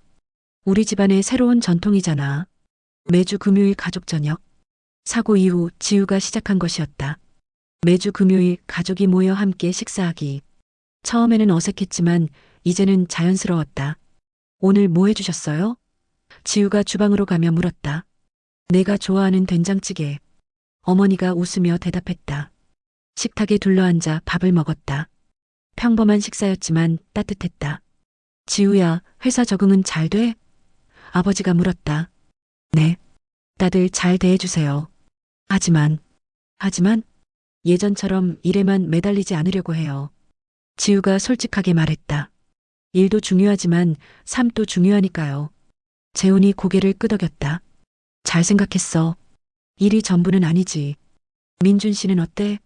우리 집안의 새로운 전통이잖아. 매주 금요일 가족 저녁. 사고 이후 지우가 시작한 것이었다. 매주 금요일 가족이 모여 함께 식사하기. 처음에는 어색했지만 이제는 자연스러웠다. 오늘 뭐 해주셨어요? 지우가 주방으로 가며 물었다. 내가 좋아하는 된장찌개. 어머니가 웃으며 대답했다. 식탁에 둘러앉아 밥을 먹었다. 평범한 식사였지만 따뜻했다. 지우야, 회사 적응은 잘 돼? 아버지가 물었다. 네. 다들 잘 대해주세요. 하지만 예전처럼 일에만 매달리지 않으려고 해요. 지우가 솔직하게 말했다. 일도 중요하지만 삶도 중요하니까요. 재훈이 고개를 끄덕였다. 잘 생각했어. 일이 전부는 아니지. 민준 씨는 어때?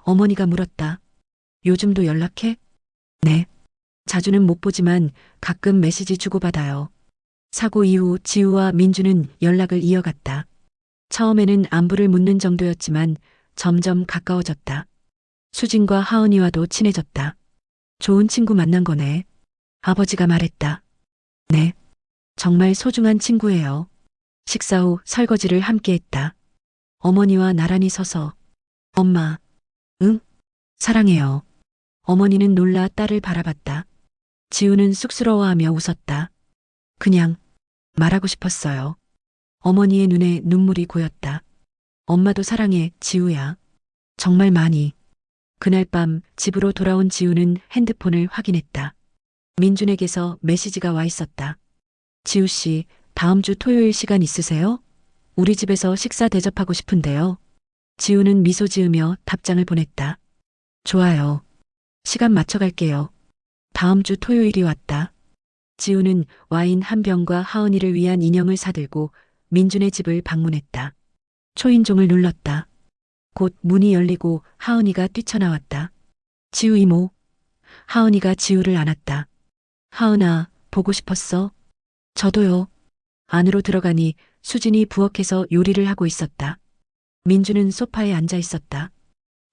어머니가 물었다. 요즘도 연락해? 네. 자주는 못 보지만 가끔 메시지 주고받아요. 사고 이후 지우와 민주는 연락을 이어갔다. 처음에는 안부를 묻는 정도였지만 점점 가까워졌다. 수진과 하은이와도 친해졌다. 좋은 친구 만난 거네. 아버지가 말했다. 네. 정말 소중한 친구예요. 식사 후 설거지를 함께 했다. 어머니와 나란히 서서 엄마, 응? 사랑해요. 어머니는 놀라 딸을 바라봤다. 지우는 쑥스러워하며 웃었다. 그냥 말하고 싶었어요. 어머니의 눈에 눈물이 고였다. 엄마도 사랑해, 지우야. 정말 많이. 그날 밤 집으로 돌아온 지우는 핸드폰을 확인했다. 민준에게서 메시지가 와 있었다. 지우 씨, 다음 주 토요일 시간 있으세요? 우리 집에서 식사 대접하고 싶은데요. 지우는 미소 지으며 답장을 보냈다. 좋아요. 시간 맞춰갈게요. 다음 주 토요일이 왔다. 지우는 와인 한 병과 하은이를 위한 인형을 사들고 민준의 집을 방문했다. 초인종을 눌렀다. 곧 문이 열리고 하은이가 뛰쳐나왔다. 지우 이모. 하은이가 지우를 안았다. 하은아, 보고 싶었어? 저도요. 안으로 들어가니 수진이 부엌에서 요리를 하고 있었다. 민주는 소파에 앉아 있었다.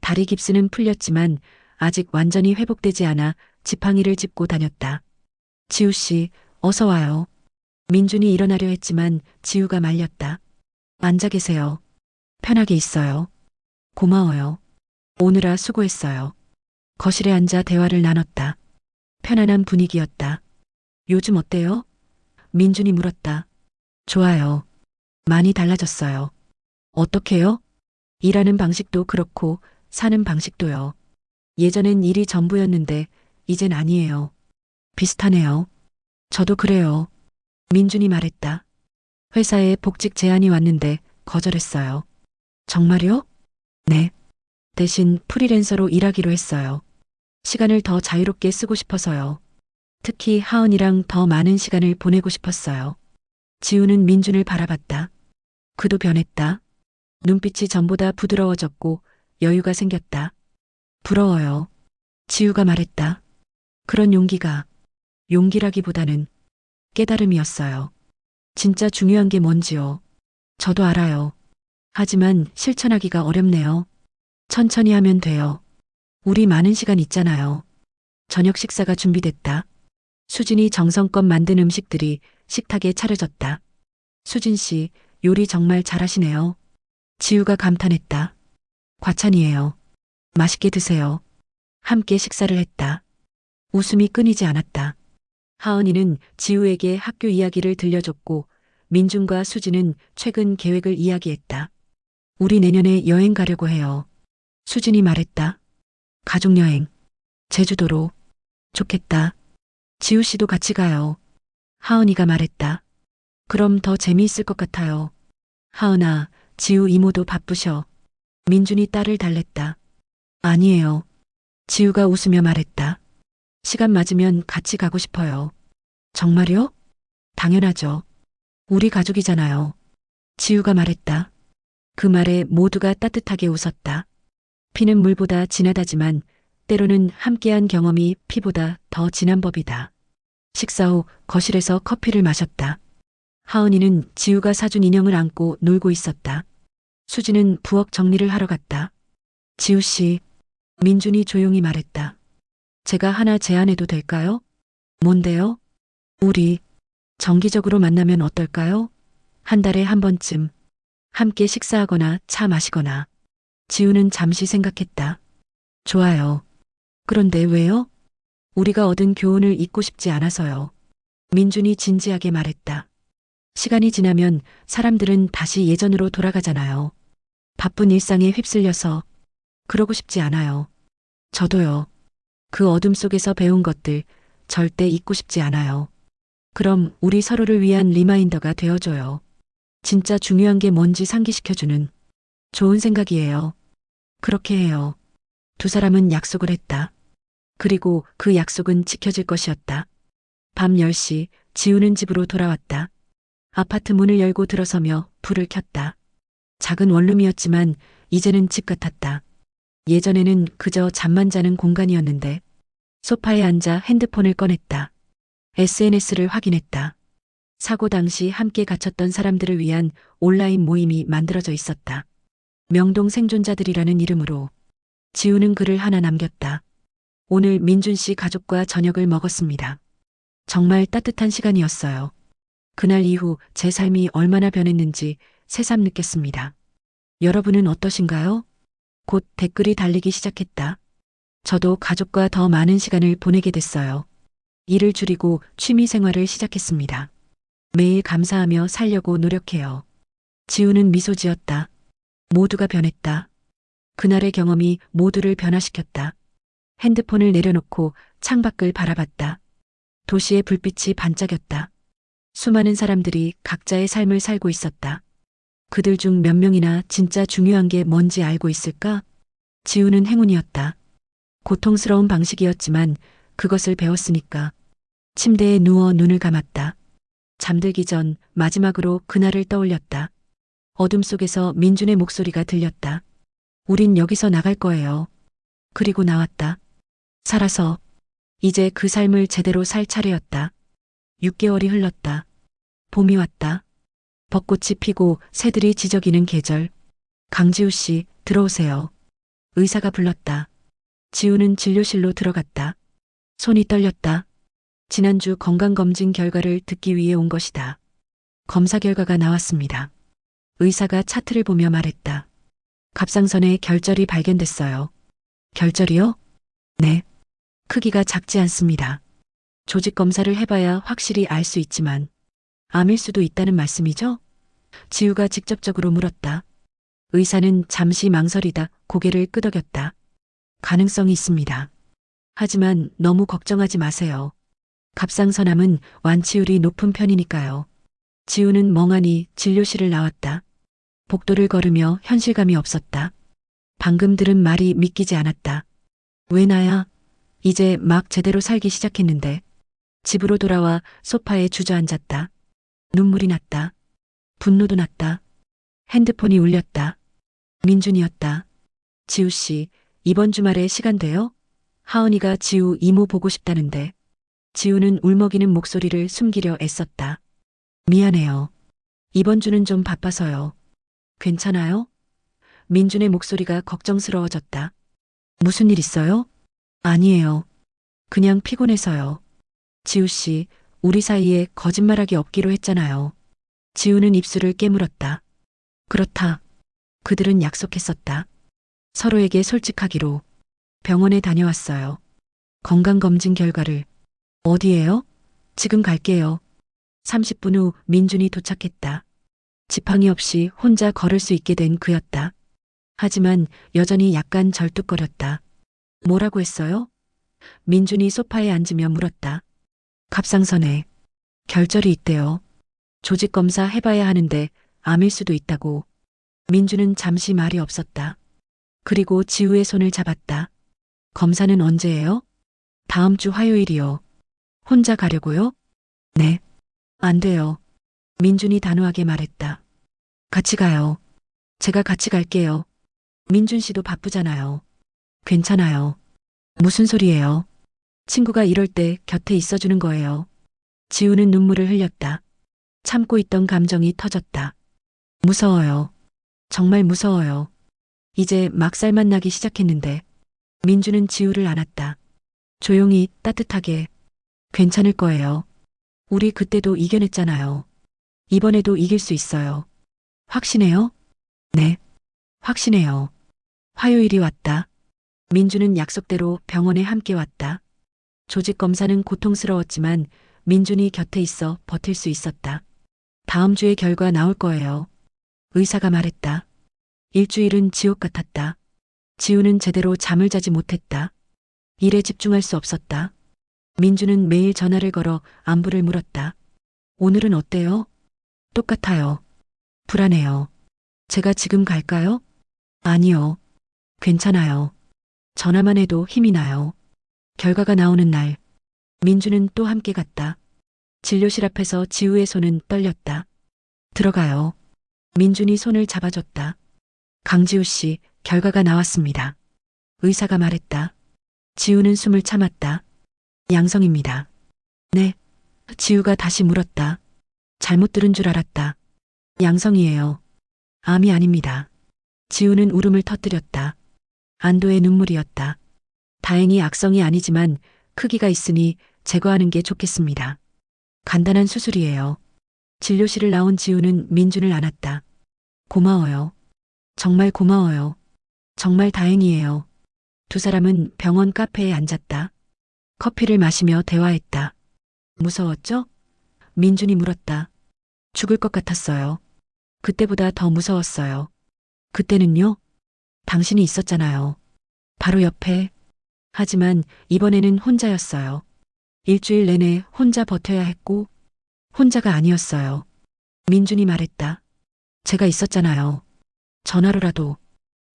다리 깁스는 풀렸지만 아직 완전히 회복되지 않아 지팡이를 짚고 다녔다. 지우 씨, 어서 와요. 민준이 일어나려 했지만 지우가 말렸다. 앉아 계세요. 편하게 있어요. 고마워요. 오느라 수고했어요. 거실에 앉아 대화를 나눴다. 편안한 분위기였다. 요즘 어때요? 민준이 물었다. 좋아요. 많이 달라졌어요. 어떻게요? 일하는 방식도 그렇고 사는 방식도요. 예전엔 일이 전부였는데 이젠 아니에요. 비슷하네요. 저도 그래요. 민준이 말했다. 회사에 복직 제안이 왔는데 거절했어요. 정말요? 네. 대신 프리랜서로 일하기로 했어요. 시간을 더 자유롭게 쓰고 싶어서요. 특히 하은이랑 더 많은 시간을 보내고 싶었어요. 지우는 민준을 바라봤다. 그도 변했다. 눈빛이 전보다 부드러워졌고 여유가 생겼다. 부러워요. 지우가 말했다. 그런 용기라기보다는 깨달음이었어요. 진짜 중요한 게 뭔지요. 저도 알아요. 하지만 실천하기가 어렵네요. 천천히 하면 돼요. 우리 많은 시간 있잖아요. 저녁 식사가 준비됐다. 수진이 정성껏 만든 음식들이 식탁에 차려졌다. 수진 씨, 요리 정말 잘하시네요. 지우가 감탄했다. 과찬이에요. 맛있게 드세요. 함께 식사를 했다. 웃음이 끊이지 않았다. 하은이는 지우에게 학교 이야기를 들려줬고 민준과 수진은 최근 계획을 이야기했다. 우리 내년에 여행 가려고 해요. 수진이 말했다. 가족여행. 제주도로. 좋겠다. 지우 씨도 같이 가요. 하은이가 말했다. 그럼 더 재미있을 것 같아요. 하은아, 지우 이모도 바쁘셔. 민준이 딸을 달랬다. 아니에요. 지우가 웃으며 말했다. 시간 맞으면 같이 가고 싶어요. 정말요? 당연하죠. 우리 가족이잖아요. 지우가 말했다. 그 말에 모두가 따뜻하게 웃었다. 피는 물보다 진하다지만 때로는 함께한 경험이 피보다 더 진한 법이다. 식사 후 거실에서 커피를 마셨다. 하은이는 지우가 사준 인형을 안고 놀고 있었다. 수지는 부엌 정리를 하러 갔다. 지우 씨, 민준이 조용히 말했다. 제가 하나 제안해도 될까요? 뭔데요? 우리 정기적으로 만나면 어떨까요? 한 달에 한 번쯤 함께 식사하거나 차 마시거나. 지우는 잠시 생각했다. 좋아요. 그런데 왜요? 우리가 얻은 교훈을 잊고 싶지 않아서요. 민준이 진지하게 말했다. 시간이 지나면 사람들은 다시 예전으로 돌아가잖아요. 바쁜 일상에 휩쓸려서 그러고 싶지 않아요. 저도요. 그 어둠 속에서 배운 것들 절대 잊고 싶지 않아요. 그럼 우리 서로를 위한 리마인더가 되어줘요. 진짜 중요한 게 뭔지 상기시켜주는 좋은 생각이에요. 그렇게 해요. 두 사람은 약속을 했다. 그리고 그 약속은 지켜질 것이었다. 밤 10시 지우는 집으로 돌아왔다. 아파트 문을 열고 들어서며 불을 켰다. 작은 원룸이었지만 이제는 집 같았다. 예전에는 그저 잠만 자는 공간이었는데 소파에 앉아 핸드폰을 꺼냈다. SNS를 확인했다. 사고 당시 함께 갇혔던 사람들을 위한 온라인 모임이 만들어져 있었다. 명동 생존자들이라는 이름으로 지우는 글을 하나 남겼다. 오늘 민준 씨 가족과 저녁을 먹었습니다. 정말 따뜻한 시간이었어요. 그날 이후 제 삶이 얼마나 변했는지 새삼 느꼈습니다. 여러분은 어떠신가요? 곧 댓글이 달리기 시작했다. 저도 가족과 더 많은 시간을 보내게 됐어요. 일을 줄이고 취미 생활을 시작했습니다. 매일 감사하며 살려고 노력해요. 지우는 미소 지었다. 모두가 변했다. 그날의 경험이 모두를 변화시켰다. 핸드폰을 내려놓고 창밖을 바라봤다. 도시의 불빛이 반짝였다. 수많은 사람들이 각자의 삶을 살고 있었다. 그들 중 몇 명이나 진짜 중요한 게 뭔지 알고 있을까? 지우는 행운이었다. 고통스러운 방식이었지만 그것을 배웠으니까. 침대에 누워 눈을 감았다. 잠들기 전 마지막으로 그날을 떠올렸다. 어둠 속에서 민준의 목소리가 들렸다. 우린 여기서 나갈 거예요. 그리고 나왔다. 살아서 이제 그 삶을 제대로 살 차례였다. 6개월이 흘렀다. 봄이 왔다. 벚꽃이 피고 새들이 지저귀는 계절. 강지우 씨, 들어오세요. 의사가 불렀다. 지우는 진료실로 들어갔다. 손이 떨렸다. 지난주 건강검진 결과를 듣기 위해 온 것이다. 검사 결과가 나왔습니다. 의사가 차트를 보며 말했다. 갑상선에 결절이 발견됐어요. 결절이요? 네. 크기가 작지 않습니다. 조직 검사를 해봐야 확실히 알 수 있지만 암일 수도 있다는 말씀이죠? 지우가 직접적으로 물었다. 의사는 잠시 망설이다 고개를 끄덕였다. 가능성이 있습니다. 하지만 너무 걱정하지 마세요. 갑상선암은 완치율이 높은 편이니까요. 지우는 멍하니 진료실을 나왔다. 복도를 걸으며 현실감이 없었다. 방금 들은 말이 믿기지 않았다. 왜 나야? 이제 막 제대로 살기 시작했는데. 집으로 돌아와 소파에 주저앉았다. 눈물이 났다. 분노도 났다. 핸드폰이 울렸다. 민준이었다. 지우 씨, 이번 주말에 시간 돼요? 하은이가 지우 이모 보고 싶다는데. 지우는 울먹이는 목소리를 숨기려 애썼다. 미안해요. 이번 주는 좀 바빠서요. 괜찮아요? 민준의 목소리가 걱정스러워졌다. 무슨 일 있어요? 아니에요. 그냥 피곤해서요. 지우 씨, 우리 사이에 거짓말하기 없기로 했잖아요. 지우는 입술을 깨물었다. 그렇다. 그들은 약속했었다. 서로에게 솔직하기로. 병원에 다녀왔어요. 건강검진 결과를. 어디에요? 지금 갈게요. 30분 후 민준이 도착했다. 지팡이 없이 혼자 걸을 수 있게 된 그였다. 하지만 여전히 약간 절뚝거렸다. 뭐라고 했어요? 민준이 소파에 앉으며 물었다. 갑상선에 결절이 있대요. 조직 검사 해봐야 하는데 암일 수도 있다고. 민준은 잠시 말이 없었다. 그리고 지우의 손을 잡았다. 검사는 언제예요? 다음 주 화요일이요. 혼자 가려고요? 네. 안 돼요. 민준이 단호하게 말했다. 같이 가요. 제가 같이 갈게요. 민준 씨도 바쁘잖아요. 괜찮아요. 무슨 소리예요? 친구가 이럴 때 곁에 있어주는 거예요. 지우는 눈물을 흘렸다. 참고 있던 감정이 터졌다. 무서워요. 정말 무서워요. 이제 막살만 나기 시작했는데. 민주는 지우를 안았다. 조용히 따뜻하게. 괜찮을 거예요. 우리 그때도 이겨냈잖아요. 이번에도 이길 수 있어요. 확신해요? 네. 확신해요. 화요일이 왔다. 민주는 약속대로 병원에 함께 왔다. 조직 검사는 고통스러웠지만 민준이 곁에 있어 버틸 수 있었다. 다음 주에 결과 나올 거예요. 의사가 말했다. 일주일은 지옥 같았다. 지우는 제대로 잠을 자지 못했다. 일에 집중할 수 없었다. 민주는 매일 전화를 걸어 안부를 물었다. 오늘은 어때요? 똑같아요. 불안해요. 제가 지금 갈까요? 아니요. 괜찮아요. 전화만 해도 힘이 나요. 결과가 나오는 날, 민주는 또 함께 갔다. 진료실 앞에서 지우의 손은 떨렸다. 들어가요. 민준이 손을 잡아줬다. 강지우 씨, 결과가 나왔습니다. 의사가 말했다. 지우는 숨을 참았다. 양성입니다. 네. 지우가 다시 물었다. 잘못 들은 줄 알았다. 양성이에요. 암이 아닙니다. 지우는 울음을 터뜨렸다. 안도의 눈물이었다. 다행히 악성이 아니지만 크기가 있으니 제거하는 게 좋겠습니다. 간단한 수술이에요. 진료실을 나온 지우는 민준을 안았다. 고마워요. 정말 고마워요. 정말 다행이에요. 두 사람은 병원 카페에 앉았다. 커피를 마시며 대화했다. 무서웠죠? 민준이 물었다. 죽을 것 같았어요. 그때보다 더 무서웠어요. 그때는요? 당신이 있었잖아요. 바로 옆에. 하지만 이번에는 혼자였어요. 일주일 내내 혼자 버텨야 했고, 혼자가 아니었어요. 민준이 말했다. 제가 있었잖아요. 전화로라도.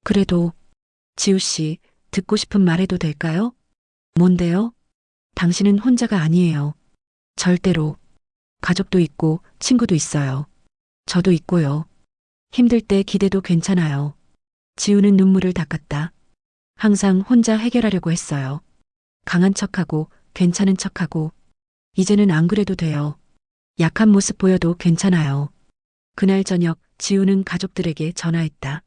그래도, 지우 씨, 듣고 싶은 말 해도 될까요? 뭔데요? 당신은 혼자가 아니에요. 절대로. 가족도 있고, 친구도 있어요. 저도 있고요. 힘들 때 기대도 괜찮아요. 지우는 눈물을 닦았다. 항상 혼자 해결하려고 했어요. 강한 척하고, 괜찮은 척하고, 이제는 안 그래도 돼요. 약한 모습 보여도 괜찮아요. 그날 저녁 지우는 가족들에게 전화했다.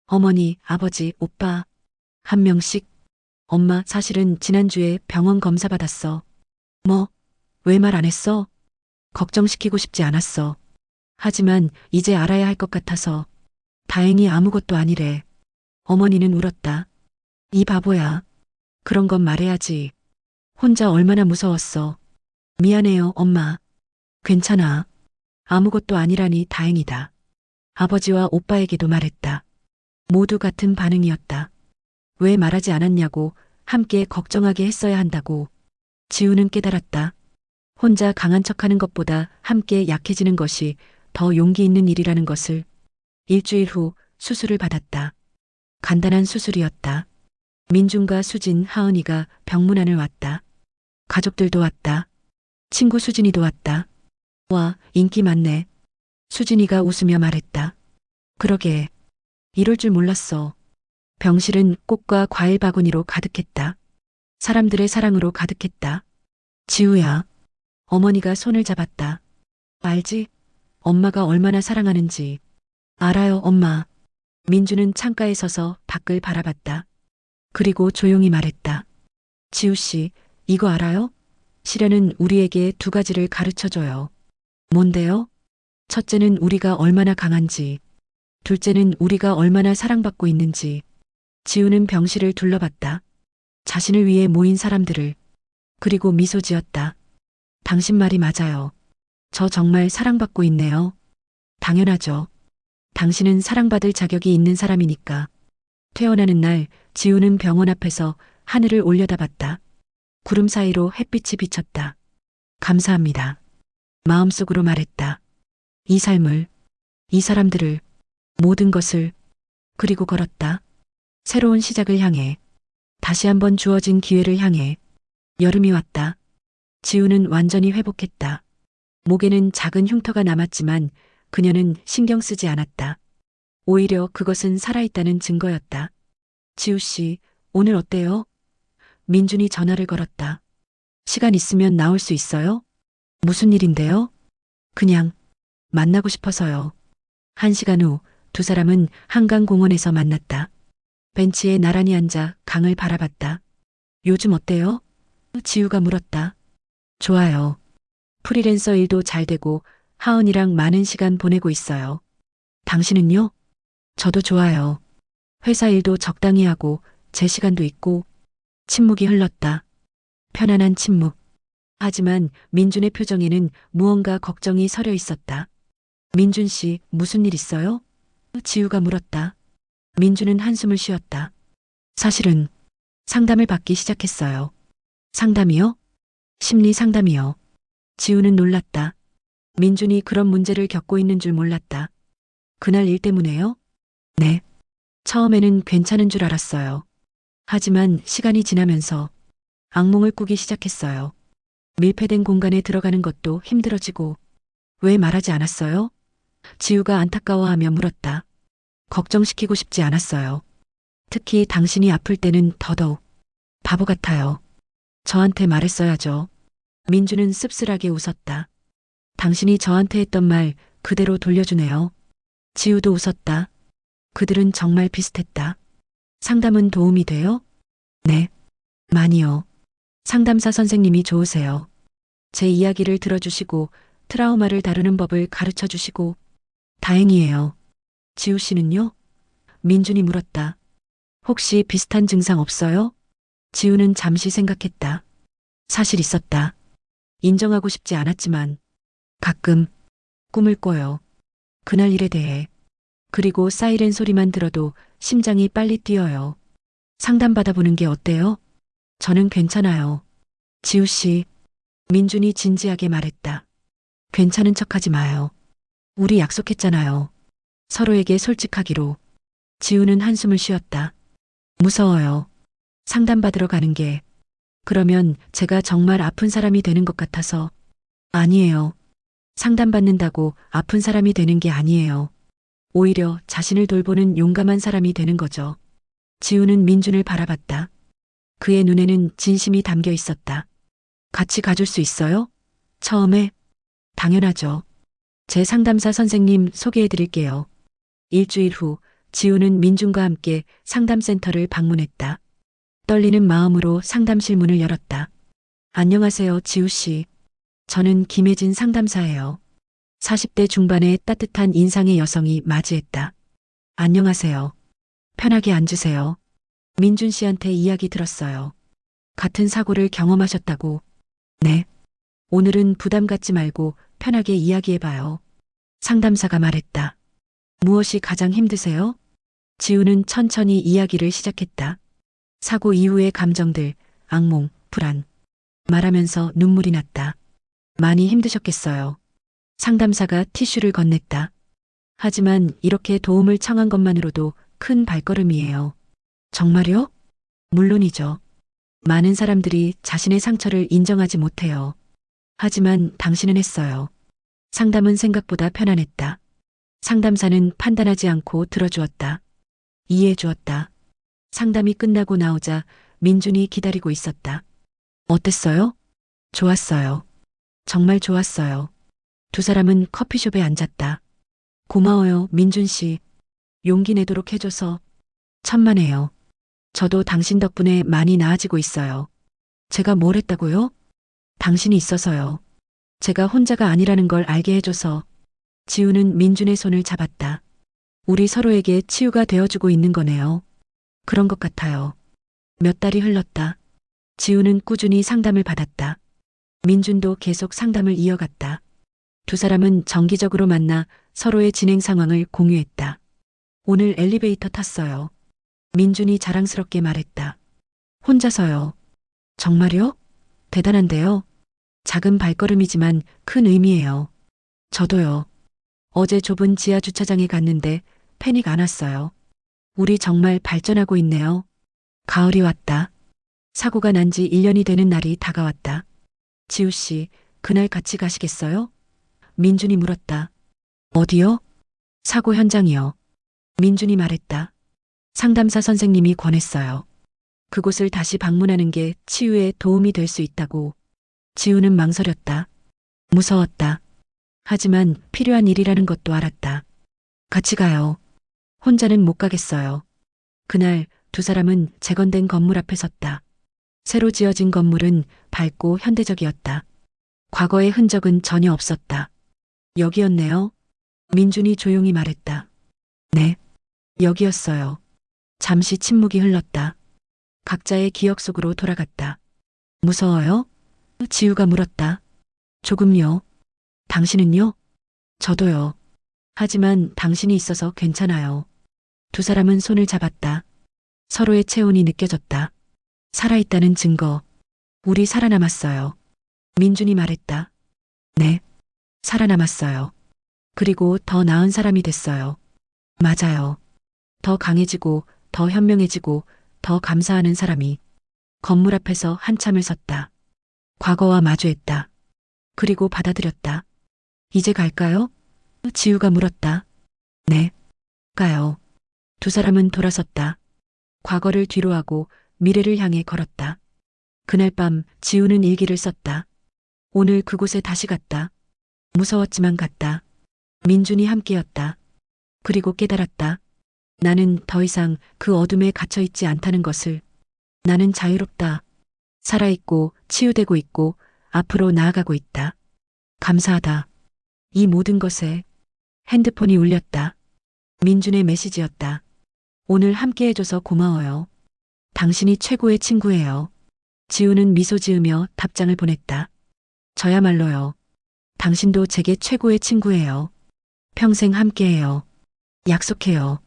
어머니, 아버지, 오빠. 한 명씩. 엄마, 사실은 지난주에 병원 검사 받았어. 뭐? 왜 말 안 했어? 걱정시키고 싶지 않았어. 하지만 이제 알아야 할 것 같아서. 다행히 아무것도 아니래. 어머니는 울었다. 이 바보야. 그런 건 말해야지. 혼자 얼마나 무서웠어. 미안해요, 엄마. 괜찮아. 아무것도 아니라니 다행이다. 아버지와 오빠에게도 말했다. 모두 같은 반응이었다. 왜 말하지 않았냐고, 함께 걱정하게 했어야 한다고. 지우는 깨달았다. 혼자 강한 척하는 것보다 함께 약해지는 것이 더 용기 있는 일이라는 것을. 일주일 후 수술을 받았다. 간단한 수술이었다. 민준과 수진, 하은이가 병문안을 왔다. 가족들도 왔다. 친구 수진이도 왔다. 와, 인기 많네. 수진이가 웃으며 말했다. 그러게. 이럴 줄 몰랐어. 병실은 꽃과 과일 바구니로 가득했다. 사람들의 사랑으로 가득했다. 지우야. 어머니가 손을 잡았다. 알지? 엄마가 얼마나 사랑하는지. 알아요, 엄마. 민주는 창가에 서서 밖을 바라봤다. 그리고 조용히 말했다. 지우 씨, 이거 알아요? 시련은 우리에게 두 가지를 가르쳐 줘요. 뭔데요? 첫째는 우리가 얼마나 강한지. 둘째는 우리가 얼마나 사랑받고 있는지. 지우는 병실을 둘러봤다. 자신을 위해 모인 사람들을. 그리고 미소 지었다. 당신 말이 맞아요. 저 정말 사랑받고 있네요. 당연하죠. 당신은 사랑받을 자격이 있는 사람이니까. 퇴원하는 날 지우는 병원 앞에서 하늘을 올려다봤다. 구름 사이로 햇빛이 비쳤다. 감사합니다. 마음속으로 말했다. 이 삶을, 이 사람들을, 모든 것을. 그리고 걸었다. 새로운 시작을 향해. 다시 한번 주어진 기회를 향해. 여름이 왔다. 지우는 완전히 회복했다. 목에는 작은 흉터가 남았지만 그녀는 신경 쓰지 않았다. 오히려 그것은 살아있다는 증거였다. 지우 씨, 오늘 어때요? 민준이 전화를 걸었다. 시간 있으면 나올 수 있어요? 무슨 일인데요? 그냥 만나고 싶어서요. 1시간 후 두 사람은 한강공원에서 만났다. 벤치에 나란히 앉아 강을 바라봤다. 요즘 어때요? 지우가 물었다. 좋아요. 프리랜서 일도 잘 되고 하은이랑 많은 시간 보내고 있어요. 당신은요? 저도 좋아요. 회사 일도 적당히 하고 제 시간도 있고. 침묵이 흘렀다. 편안한 침묵. 하지만 민준의 표정에는 무언가 걱정이 서려 있었다. 민준 씨, 무슨 일 있어요? 지우가 물었다. 민준은 한숨을 쉬었다. 사실은 상담을 받기 시작했어요. 상담이요? 심리 상담이요. 지우는 놀랐다. 민준이 그런 문제를 겪고 있는 줄 몰랐다. 그날 일 때문에요? 네. 처음에는 괜찮은 줄 알았어요. 하지만 시간이 지나면서 악몽을 꾸기 시작했어요. 밀폐된 공간에 들어가는 것도 힘들어지고. 왜 말하지 않았어요? 지우가 안타까워하며 물었다. 걱정시키고 싶지 않았어요. 특히 당신이 아플 때는 더더욱 바보 같아요. 저한테 말했어야죠. 민주는 씁쓸하게 웃었다. 당신이 저한테 했던 말 그대로 돌려주네요. 지우도 웃었다. 그들은 정말 비슷했다. 상담은 도움이 돼요? 네. 많이요. 상담사 선생님이 좋으세요. 제 이야기를 들어주시고 트라우마를 다루는 법을 가르쳐 주시고. 다행이에요. 지우 씨는요? 민준이 물었다. 혹시 비슷한 증상 없어요? 지우는 잠시 생각했다. 사실 있었다. 인정하고 싶지 않았지만 가끔 꿈을 꿔요. 그날 일에 대해. 그리고 사이렌 소리만 들어도 심장이 빨리 뛰어요. 상담받아보는 게 어때요? 저는 괜찮아요. 지우 씨, 민준이 진지하게 말했다. 괜찮은 척하지 마요. 우리 약속했잖아요. 서로에게 솔직하기로. 지우는 한숨을 쉬었다. 무서워요. 상담받으러 가는 게. 그러면 제가 정말 아픈 사람이 되는 것 같아서. 아니에요. 상담받는다고 아픈 사람이 되는 게 아니에요. 오히려 자신을 돌보는 용감한 사람이 되는 거죠. 지우는 민준을 바라봤다. 그의 눈에는 진심이 담겨 있었다. 같이 가줄 수 있어요? 처음에? 당연하죠. 제 상담사 선생님 소개해 드릴게요. 일주일 후 지우는 민준과 함께 상담센터를 방문했다. 떨리는 마음으로 상담실 문을 열었다. 안녕하세요, 지우 씨. 저는 김혜진 상담사예요. 40대 중반의 따뜻한 인상의 여성이 맞이했다. 안녕하세요. 편하게 앉으세요. 민준 씨한테 이야기 들었어요. 같은 사고를 경험하셨다고. 네. 오늘은 부담 갖지 말고 편하게 이야기해봐요. 상담사가 말했다. 무엇이 가장 힘드세요? 지우는 천천히 이야기를 시작했다. 사고 이후의 감정들, 악몽, 불안. 말하면서 눈물이 났다. 많이 힘드셨겠어요. 상담사가 티슈를 건넸다. 하지만 이렇게 도움을 청한 것만으로도 큰 발걸음이에요. 정말요? 물론이죠. 많은 사람들이 자신의 상처를 인정하지 못해요. 하지만 당신은 했어요. 상담은 생각보다 편안했다. 상담사는 판단하지 않고 들어주었다. 이해해 주었다. 상담이 끝나고 나오자 민준이 기다리고 있었다. 어땠어요? 좋았어요. 정말 좋았어요. 두 사람은 커피숍에 앉았다. 고마워요, 민준 씨. 용기 내도록 해줘서. 천만에요. 저도 당신 덕분에 많이 나아지고 있어요. 제가 뭘 했다고요? 당신이 있어서요. 제가 혼자가 아니라는 걸 알게 해줘서. 지우는 민준의 손을 잡았다. 우리 서로에게 치유가 되어주고 있는 거네요. 그런 것 같아요. 몇 달이 흘렀다. 지우는 꾸준히 상담을 받았다. 민준도 계속 상담을 이어갔다. 두 사람은 정기적으로 만나 서로의 진행 상황을 공유했다. 오늘 엘리베이터 탔어요. 민준이 자랑스럽게 말했다. 혼자서요. 정말요? 대단한데요. 작은 발걸음이지만 큰 의미예요. 저도요. 어제 좁은 지하 주차장에 갔는데 패닉 안 왔어요. 우리 정말 발전하고 있네요. 가을이 왔다. 사고가 난 지 1년이 되는 날이 다가왔다. 지우 씨, 그날 같이 가시겠어요? 민준이 물었다. 어디요? 사고 현장이요. 민준이 말했다. 상담사 선생님이 권했어요. 그곳을 다시 방문하는 게 치유에 도움이 될 수 있다고. 지우는 망설였다. 무서웠다. 하지만 필요한 일이라는 것도 알았다. 같이 가요. 혼자는 못 가겠어요. 그날 두 사람은 재건된 건물 앞에 섰다. 새로 지어진 건물은 밝고 현대적이었다. 과거의 흔적은 전혀 없었다. 여기였네요. 민준이 조용히 말했다. 네, 여기였어요. 잠시 침묵이 흘렀다. 각자의 기억 속으로 돌아갔다. 무서워요? 지우가 물었다. 조금요. 당신은요? 저도요. 하지만 당신이 있어서 괜찮아요. 두 사람은 손을 잡았다. 서로의 체온이 느껴졌다. 살아있다는 증거. 우리 살아남았어요. 민준이 말했다. 네, 살아남았어요. 그리고 더 나은 사람이 됐어요. 맞아요. 더 강해지고, 더 현명해지고, 더 감사하는 사람이 건물 앞에서 한참을 섰다. 과거와 마주했다. 그리고 받아들였다. 이제 갈까요? 지우가 물었다. 네, 가요. 두 사람은 돌아섰다. 과거를 뒤로하고 미래를 향해 걸었다. 그날 밤 지우는 일기를 썼다. 오늘 그곳에 다시 갔다. 무서웠지만 갔다. 민준이 함께였다. 그리고 깨달았다. 나는 더 이상 그 어둠에 갇혀 있지 않다는 것을. 나는 자유롭다. 살아있고 치유되고 있고 앞으로 나아가고 있다. 감사하다. 이 모든 것에. 핸드폰이 울렸다. 민준의 메시지였다. 오늘 함께 해줘서 고마워요. 당신이 최고의 친구예요. 지우는 미소 지으며 답장을 보냈다. 저야말로요. 당신도 제게 최고의 친구예요. 평생 함께해요. 약속해요.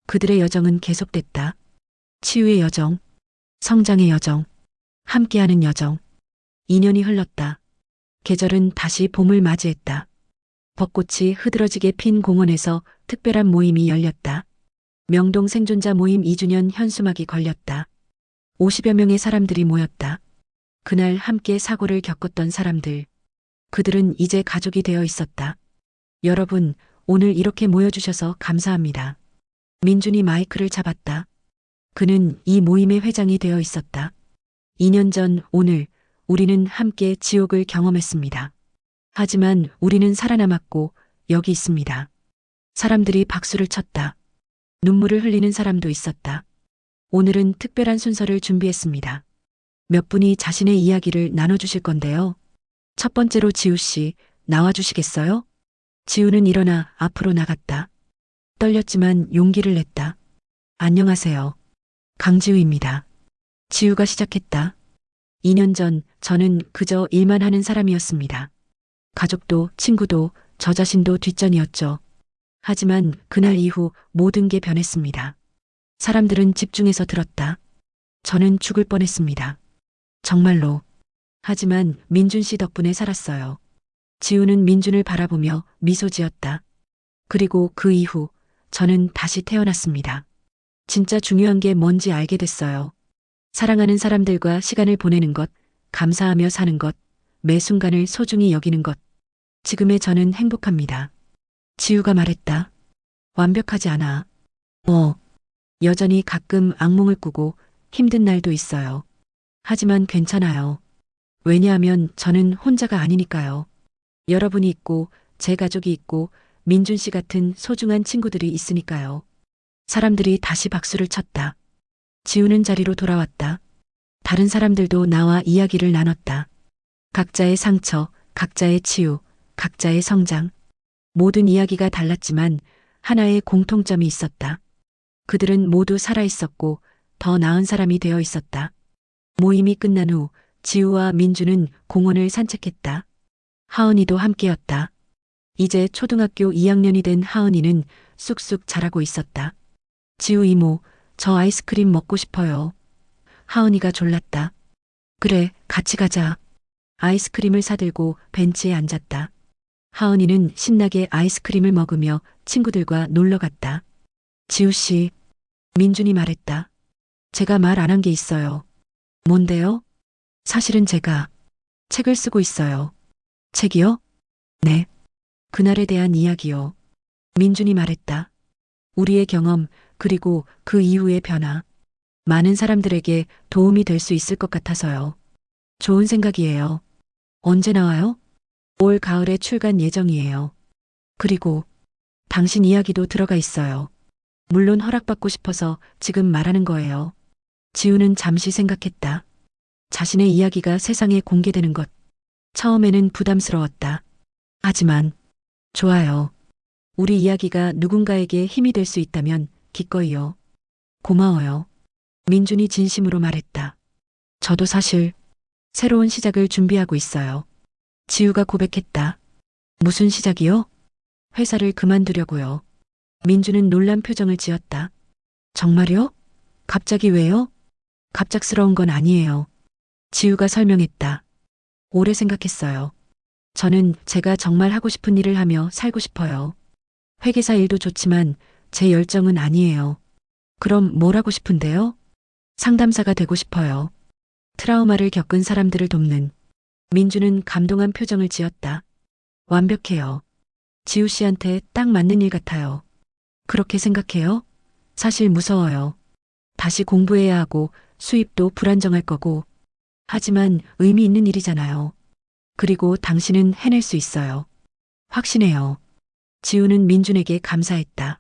그들의 여정은 계속됐다. 치유의 여정, 성장의 여정, 함께하는 여정. 2년이 흘렀다. 계절은 다시 봄을 맞이했다. 벚꽃이 흐드러지게 핀 공원에서 특별한 모임이 열렸다. 명동 생존자 모임 2주년 현수막이 걸렸다. 50여 명의 사람들이 모였다. 그날 함께 사고를 겪었던 사람들. 그들은 이제 가족이 되어 있었다. 여러분, 오늘 이렇게 모여주셔서 감사합니다. 민준이 마이크를 잡았다. 그는 이 모임의 회장이 되어 있었다. 2년 전 오늘 우리는 함께 지옥을 경험했습니다. 하지만 우리는 살아남았고 여기 있습니다. 사람들이 박수를 쳤다. 눈물을 흘리는 사람도 있었다. 오늘은 특별한 순서를 준비했습니다. 몇 분이 자신의 이야기를 나눠주실 건데요. 첫 번째로 지우 씨, 나와주시겠어요? 지우는 일어나 앞으로 나갔다. 떨렸지만 용기를 냈다. 안녕하세요. 강지우입니다. 지우가 시작했다. 2년 전 저는 그저 일만 하는 사람이었습니다. 가족도 친구도 저 자신도 뒷전이었죠. 하지만 그날 이후 모든 게 변했습니다. 사람들은 집중해서 들었다. 저는 죽을 뻔했습니다. 정말로. 하지만 민준 씨 덕분에 살았어요. 지우는 민준을 바라보며 미소 지었다. 그리고 그 이후 저는 다시 태어났습니다. 진짜 중요한 게 뭔지 알게 됐어요. 사랑하는 사람들과 시간을 보내는 것, 감사하며 사는 것, 매 순간을 소중히 여기는 것. 지금의 저는 행복합니다. 지우가 말했다. 완벽하지 않아. 여전히 가끔 악몽을 꾸고 힘든 날도 있어요. 하지만 괜찮아요. 왜냐하면 저는 혼자가 아니니까요. 여러분이 있고 제 가족이 있고 민준 씨 같은 소중한 친구들이 있으니까요. 사람들이 다시 박수를 쳤다. 지우는 자리로 돌아왔다. 다른 사람들도 나와 이야기를 나눴다. 각자의 상처, 각자의 치유, 각자의 성장. 모든 이야기가 달랐지만 하나의 공통점이 있었다. 그들은 모두 살아있었고 더 나은 사람이 되어 있었다. 모임이 끝난 후 지우와 민주는 공원을 산책했다. 하은이도 함께였다. 이제 초등학교 2학년이 된 하은이는 쑥쑥 자라고 있었다. 지우 이모, 저 아이스크림 먹고 싶어요. 하은이가 졸랐다. 그래, 같이 가자. 아이스크림을 사들고 벤치에 앉았다. 하은이는 신나게 아이스크림을 먹으며 친구들과 놀러 갔다. 지우 씨, 민준이 말했다. 제가 말 안 한 게 있어요. 뭔데요? 사실은 제가 책을 쓰고 있어요. 책이요? 네. 그날에 대한 이야기요. 민준이 말했다. 우리의 경험, 그리고 그 이후의 변화. 많은 사람들에게 도움이 될 수 있을 것 같아서요. 좋은 생각이에요. 언제 나와요? 올 가을에 출간 예정이에요. 그리고 당신 이야기도 들어가 있어요. 물론 허락받고 싶어서 지금 말하는 거예요. 지우는 잠시 생각했다. 자신의 이야기가 세상에 공개되는 것. 처음에는 부담스러웠다. 하지만 좋아요. 우리 이야기가 누군가에게 힘이 될 수 있다면 기꺼이요. 고마워요. 민준이 진심으로 말했다. 저도 사실 새로운 시작을 준비하고 있어요. 지우가 고백했다. 무슨 시작이요? 회사를 그만두려고요. 민준은 놀란 표정을 지었다. 정말요? 갑자기 왜요? 갑작스러운 건 아니에요. 지우가 설명했다. 오래 생각했어요. 저는 제가 정말 하고 싶은 일을 하며 살고 싶어요. 회계사 일도 좋지만 제 열정은 아니에요. 그럼 뭘 하고 싶은데요? 상담사가 되고 싶어요. 트라우마를 겪은 사람들을 돕는. 민주는 감동한 표정을 지었다. 완벽해요. 지우 씨한테 딱 맞는 일 같아요. 그렇게 생각해요? 사실 무서워요. 다시 공부해야 하고 수입도 불안정할 거고. 하지만 의미 있는 일이잖아요. 그리고 당신은 해낼 수 있어요. 확신해요. 지우는 민준에게 감사했다.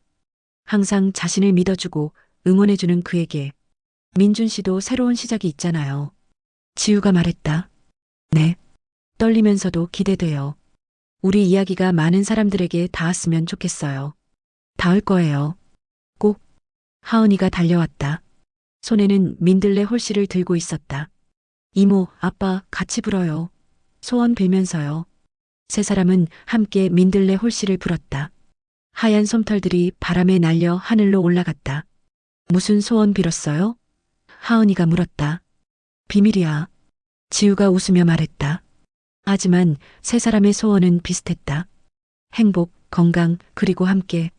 항상 자신을 믿어주고 응원해주는 그에게. 민준 씨도 새로운 시작이 있잖아요. 지우가 말했다. 네. 떨리면서도 기대돼요. 우리 이야기가 많은 사람들에게 닿았으면 좋겠어요. 닿을 거예요. 꼭. 하은이가 달려왔다. 손에는 민들레 홀씨를 들고 있었다. 이모, 아빠, 같이 불어요. 소원 빌면서요. 세 사람은 함께 민들레 홀씨를 불었다. 하얀 솜털들이 바람에 날려 하늘로 올라갔다. 무슨 소원 빌었어요? 하은이가 물었다. 비밀이야. 지우가 웃으며 말했다. 하지만 세 사람의 소원은 비슷했다. 행복, 건강, 그리고 함께.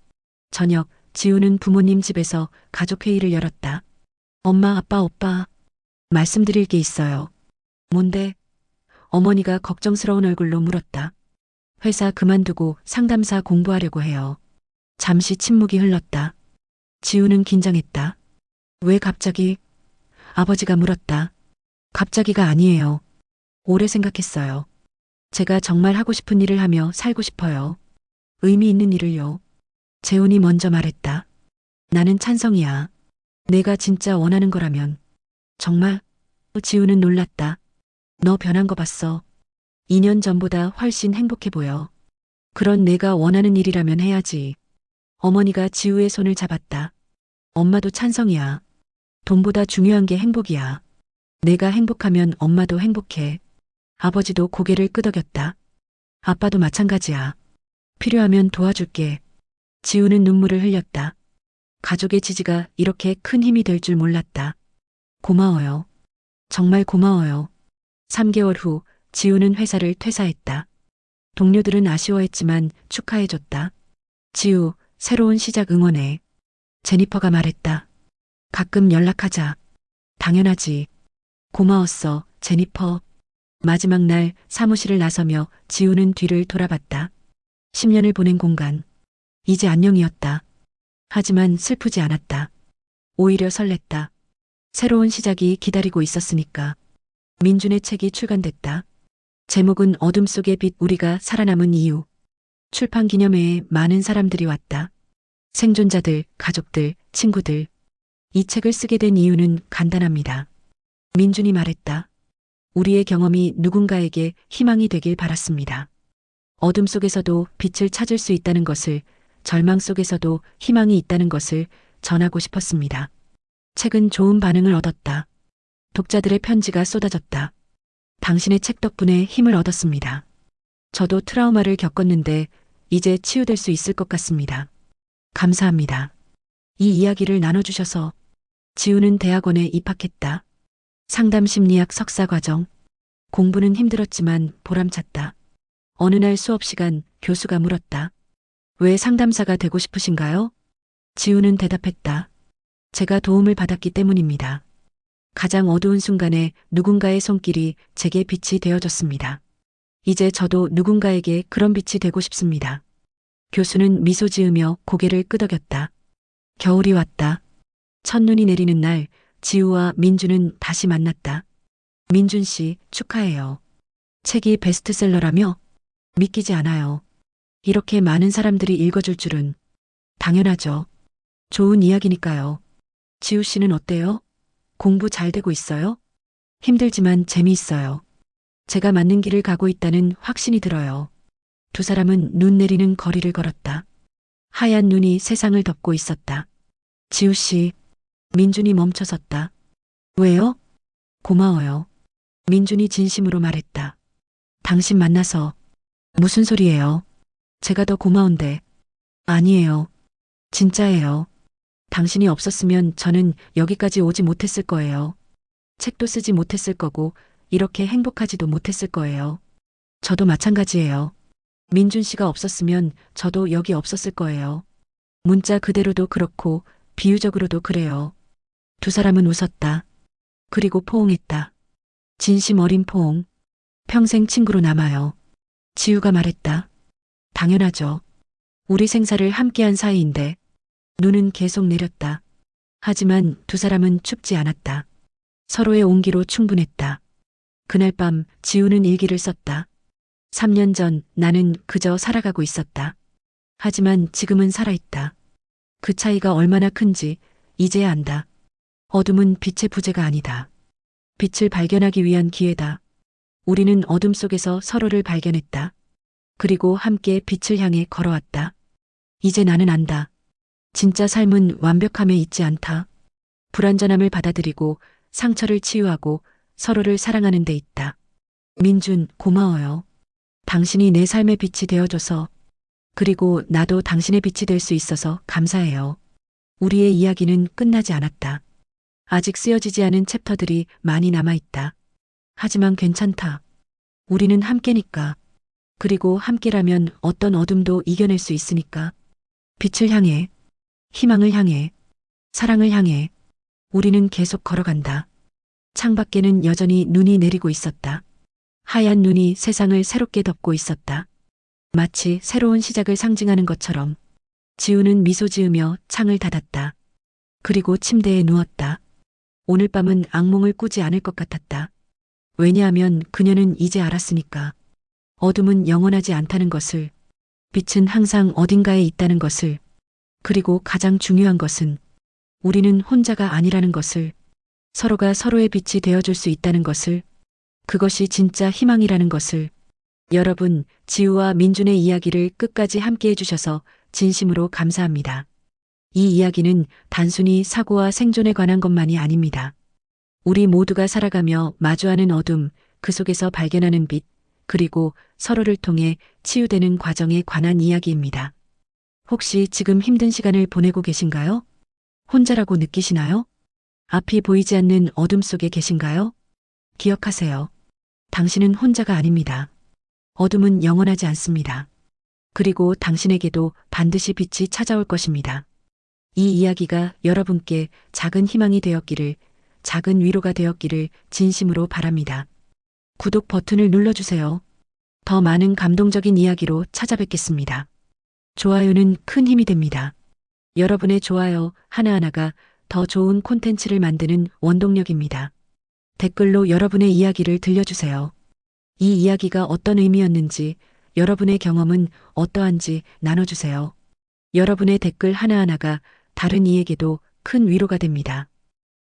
저녁, 지우는 부모님 집에서 가족회의를 열었다. 엄마, 아빠, 오빠. 말씀드릴 게 있어요. 뭔데? 어머니가 걱정스러운 얼굴로 물었다. 회사 그만두고 상담사 공부하려고 해요. 잠시 침묵이 흘렀다. 지우는 긴장했다. 왜 갑자기? 아버지가 물었다. 갑자기가 아니에요. 오래 생각했어요. 제가 정말 하고 싶은 일을 하며 살고 싶어요. 의미 있는 일을요. 재훈이 먼저 말했다. 나는 찬성이야. 내가 진짜 원하는 거라면. 정말? 지우는 놀랐다. 너 변한 거 봤어. 2년 전보다 훨씬 행복해 보여. 그런 내가 원하는 일이라면 해야지. 어머니가 지우의 손을 잡았다. 엄마도 찬성이야. 돈보다 중요한 게 행복이야. 내가 행복하면 엄마도 행복해. 아버지도 고개를 끄덕였다. 아빠도 마찬가지야. 필요하면 도와줄게. 지우는 눈물을 흘렸다. 가족의 지지가 이렇게 큰 힘이 될 줄 몰랐다. 고마워요. 정말 고마워요. 3개월 후 지우는 회사를 퇴사했다. 동료들은 아쉬워했지만 축하해줬다. 지우, 새로운 시작 응원해. 제니퍼가 말했다. 가끔 연락하자. 당연하지. 고마웠어, 제니퍼. 마지막 날 사무실을 나서며 지우는 뒤를 돌아봤다. 10년을 보낸 공간. 이제 안녕이었다. 하지만 슬프지 않았다. 오히려 설렜다. 새로운 시작이 기다리고 있었으니까. 민준의 책이 출간됐다. 제목은 어둠 속의 빛 우리가 살아남은 이유. 출판 기념회에 많은 사람들이 왔다. 생존자들, 가족들, 친구들. 이 책을 쓰게 된 이유는 간단합니다. 민준이 말했다. 우리의 경험이 누군가에게 희망이 되길 바랐습니다. 어둠 속에서도 빛을 찾을 수 있다는 것을, 절망 속에서도 희망이 있다는 것을 전하고 싶었습니다. 책은 좋은 반응을 얻었다. 독자들의 편지가 쏟아졌다. 당신의 책 덕분에 힘을 얻었습니다. 저도 트라우마를 겪었는데 이제 치유될 수 있을 것 같습니다. 감사합니다. 이 이야기를 나눠주셔서. 지우는 대학원에 입학했다. 상담심리학 석사과정. 공부는 힘들었지만 보람찼다. 어느 날 수업 시간 교수가 물었다. 왜 상담사가 되고 싶으신가요? 지우는 대답했다. 제가 도움을 받았기 때문입니다. 가장 어두운 순간에 누군가의 손길이 제게 빛이 되어줬습니다. 이제 저도 누군가에게 그런 빛이 되고 싶습니다. 교수는 미소 지으며 고개를 끄덕였다. 겨울이 왔다. 첫눈이 내리는 날 지우와 민준은 다시 만났다. 민준 씨, 축하해요. 책이 베스트셀러라며? 믿기지 않아요. 이렇게 많은 사람들이 읽어줄 줄은. 당연하죠. 좋은 이야기니까요. 지우 씨는 어때요? 공부 잘 되고 있어요? 힘들지만 재미있어요. 제가 맞는 길을 가고 있다는 확신이 들어요. 두 사람은 눈 내리는 거리를 걸었다. 하얀 눈이 세상을 덮고 있었다. 지우 씨, 민준이 멈춰섰다. 왜요? 고마워요. 민준이 진심으로 말했다. 당신 만나서. 무슨 소리예요? 제가 더 고마운데. 아니에요. 진짜예요. 당신이 없었으면 저는 여기까지 오지 못했을 거예요. 책도 쓰지 못했을 거고 이렇게 행복하지도 못했을 거예요. 저도 마찬가지예요. 민준 씨가 없었으면 저도 여기 없었을 거예요. 문자 그대로도 그렇고 비유적으로도 그래요. 두 사람은 웃었다. 그리고 포옹했다. 진심 어린 포옹. 평생 친구로 남아요. 지우가 말했다. 당연하죠. 우리 생사를 함께한 사이인데. 눈은 계속 내렸다. 하지만 두 사람은 춥지 않았다. 서로의 온기로 충분했다. 그날 밤 지우는 일기를 썼다. 3년 전 나는 그저 살아가고 있었다. 하지만 지금은 살아있다. 그 차이가 얼마나 큰지 이제야 안다. 어둠은 빛의 부재가 아니다. 빛을 발견하기 위한 기회다. 우리는 어둠 속에서 서로를 발견했다. 그리고 함께 빛을 향해 걸어왔다. 이제 나는 안다. 진짜 삶은 완벽함에 있지 않다. 불완전함을 받아들이고 상처를 치유하고 서로를 사랑하는 데 있다. 민준, 고마워요. 당신이 내 삶의 빛이 되어줘서, 그리고 나도 당신의 빛이 될 수 있어서 감사해요. 우리의 이야기는 끝나지 않았다. 아직 쓰여지지 않은 챕터들이 많이 남아있다. 하지만 괜찮다. 우리는 함께니까. 그리고 함께라면 어떤 어둠도 이겨낼 수 있으니까. 빛을 향해, 희망을 향해, 사랑을 향해 우리는 계속 걸어간다. 창밖에는 여전히 눈이 내리고 있었다. 하얀 눈이 세상을 새롭게 덮고 있었다. 마치 새로운 시작을 상징하는 것처럼. 지우는 미소 지으며 창을 닫았다. 그리고 침대에 누웠다. 오늘 밤은 악몽을 꾸지 않을 것 같았다. 왜냐하면 그녀는 이제 알았으니까. 어둠은 영원하지 않다는 것을, 빛은 항상 어딘가에 있다는 것을, 그리고 가장 중요한 것은 우리는 혼자가 아니라는 것을, 서로가 서로의 빛이 되어줄 수 있다는 것을, 그것이 진짜 희망이라는 것을. 여러분, 지우와 민준의 이야기를 끝까지 함께 해주셔서 진심으로 감사합니다. 이 이야기는 단순히 사고와 생존에 관한 것만이 아닙니다. 우리 모두가 살아가며 마주하는 어둠, 그 속에서 발견하는 빛, 그리고 서로를 통해 치유되는 과정에 관한 이야기입니다. 혹시 지금 힘든 시간을 보내고 계신가요? 혼자라고 느끼시나요? 앞이 보이지 않는 어둠 속에 계신가요? 기억하세요. 당신은 혼자가 아닙니다. 어둠은 영원하지 않습니다. 그리고 당신에게도 반드시 빛이 찾아올 것입니다. 이 이야기가 여러분께 작은 희망이 되었기를, 작은 위로가 되었기를 진심으로 바랍니다. 구독 버튼을 눌러주세요. 더 많은 감동적인 이야기로 찾아뵙겠습니다. 좋아요는 큰 힘이 됩니다. 여러분의 좋아요 하나하나가 더 좋은 콘텐츠를 만드는 원동력입니다. 댓글로 여러분의 이야기를 들려주세요. 이 이야기가 어떤 의미였는지, 여러분의 경험은 어떠한지 나눠주세요. 여러분의 댓글 하나하나가 다른 이에게도 큰 위로가 됩니다.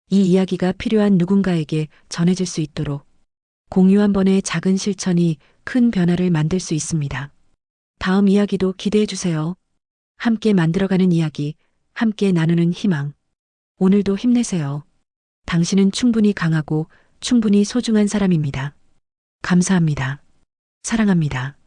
이 이야기가 필요한 누군가에게 전해질 수 있도록 공유 한 번의 작은 실천이 큰 변화를 만들 수 있습니다. 다음 이야기도 기대해 주세요. 함께 만들어가는 이야기, 함께 나누는 희망. 오늘도 힘내세요. 당신은 충분히 강하고 충분히 소중한 사람입니다. 감사합니다. 사랑합니다.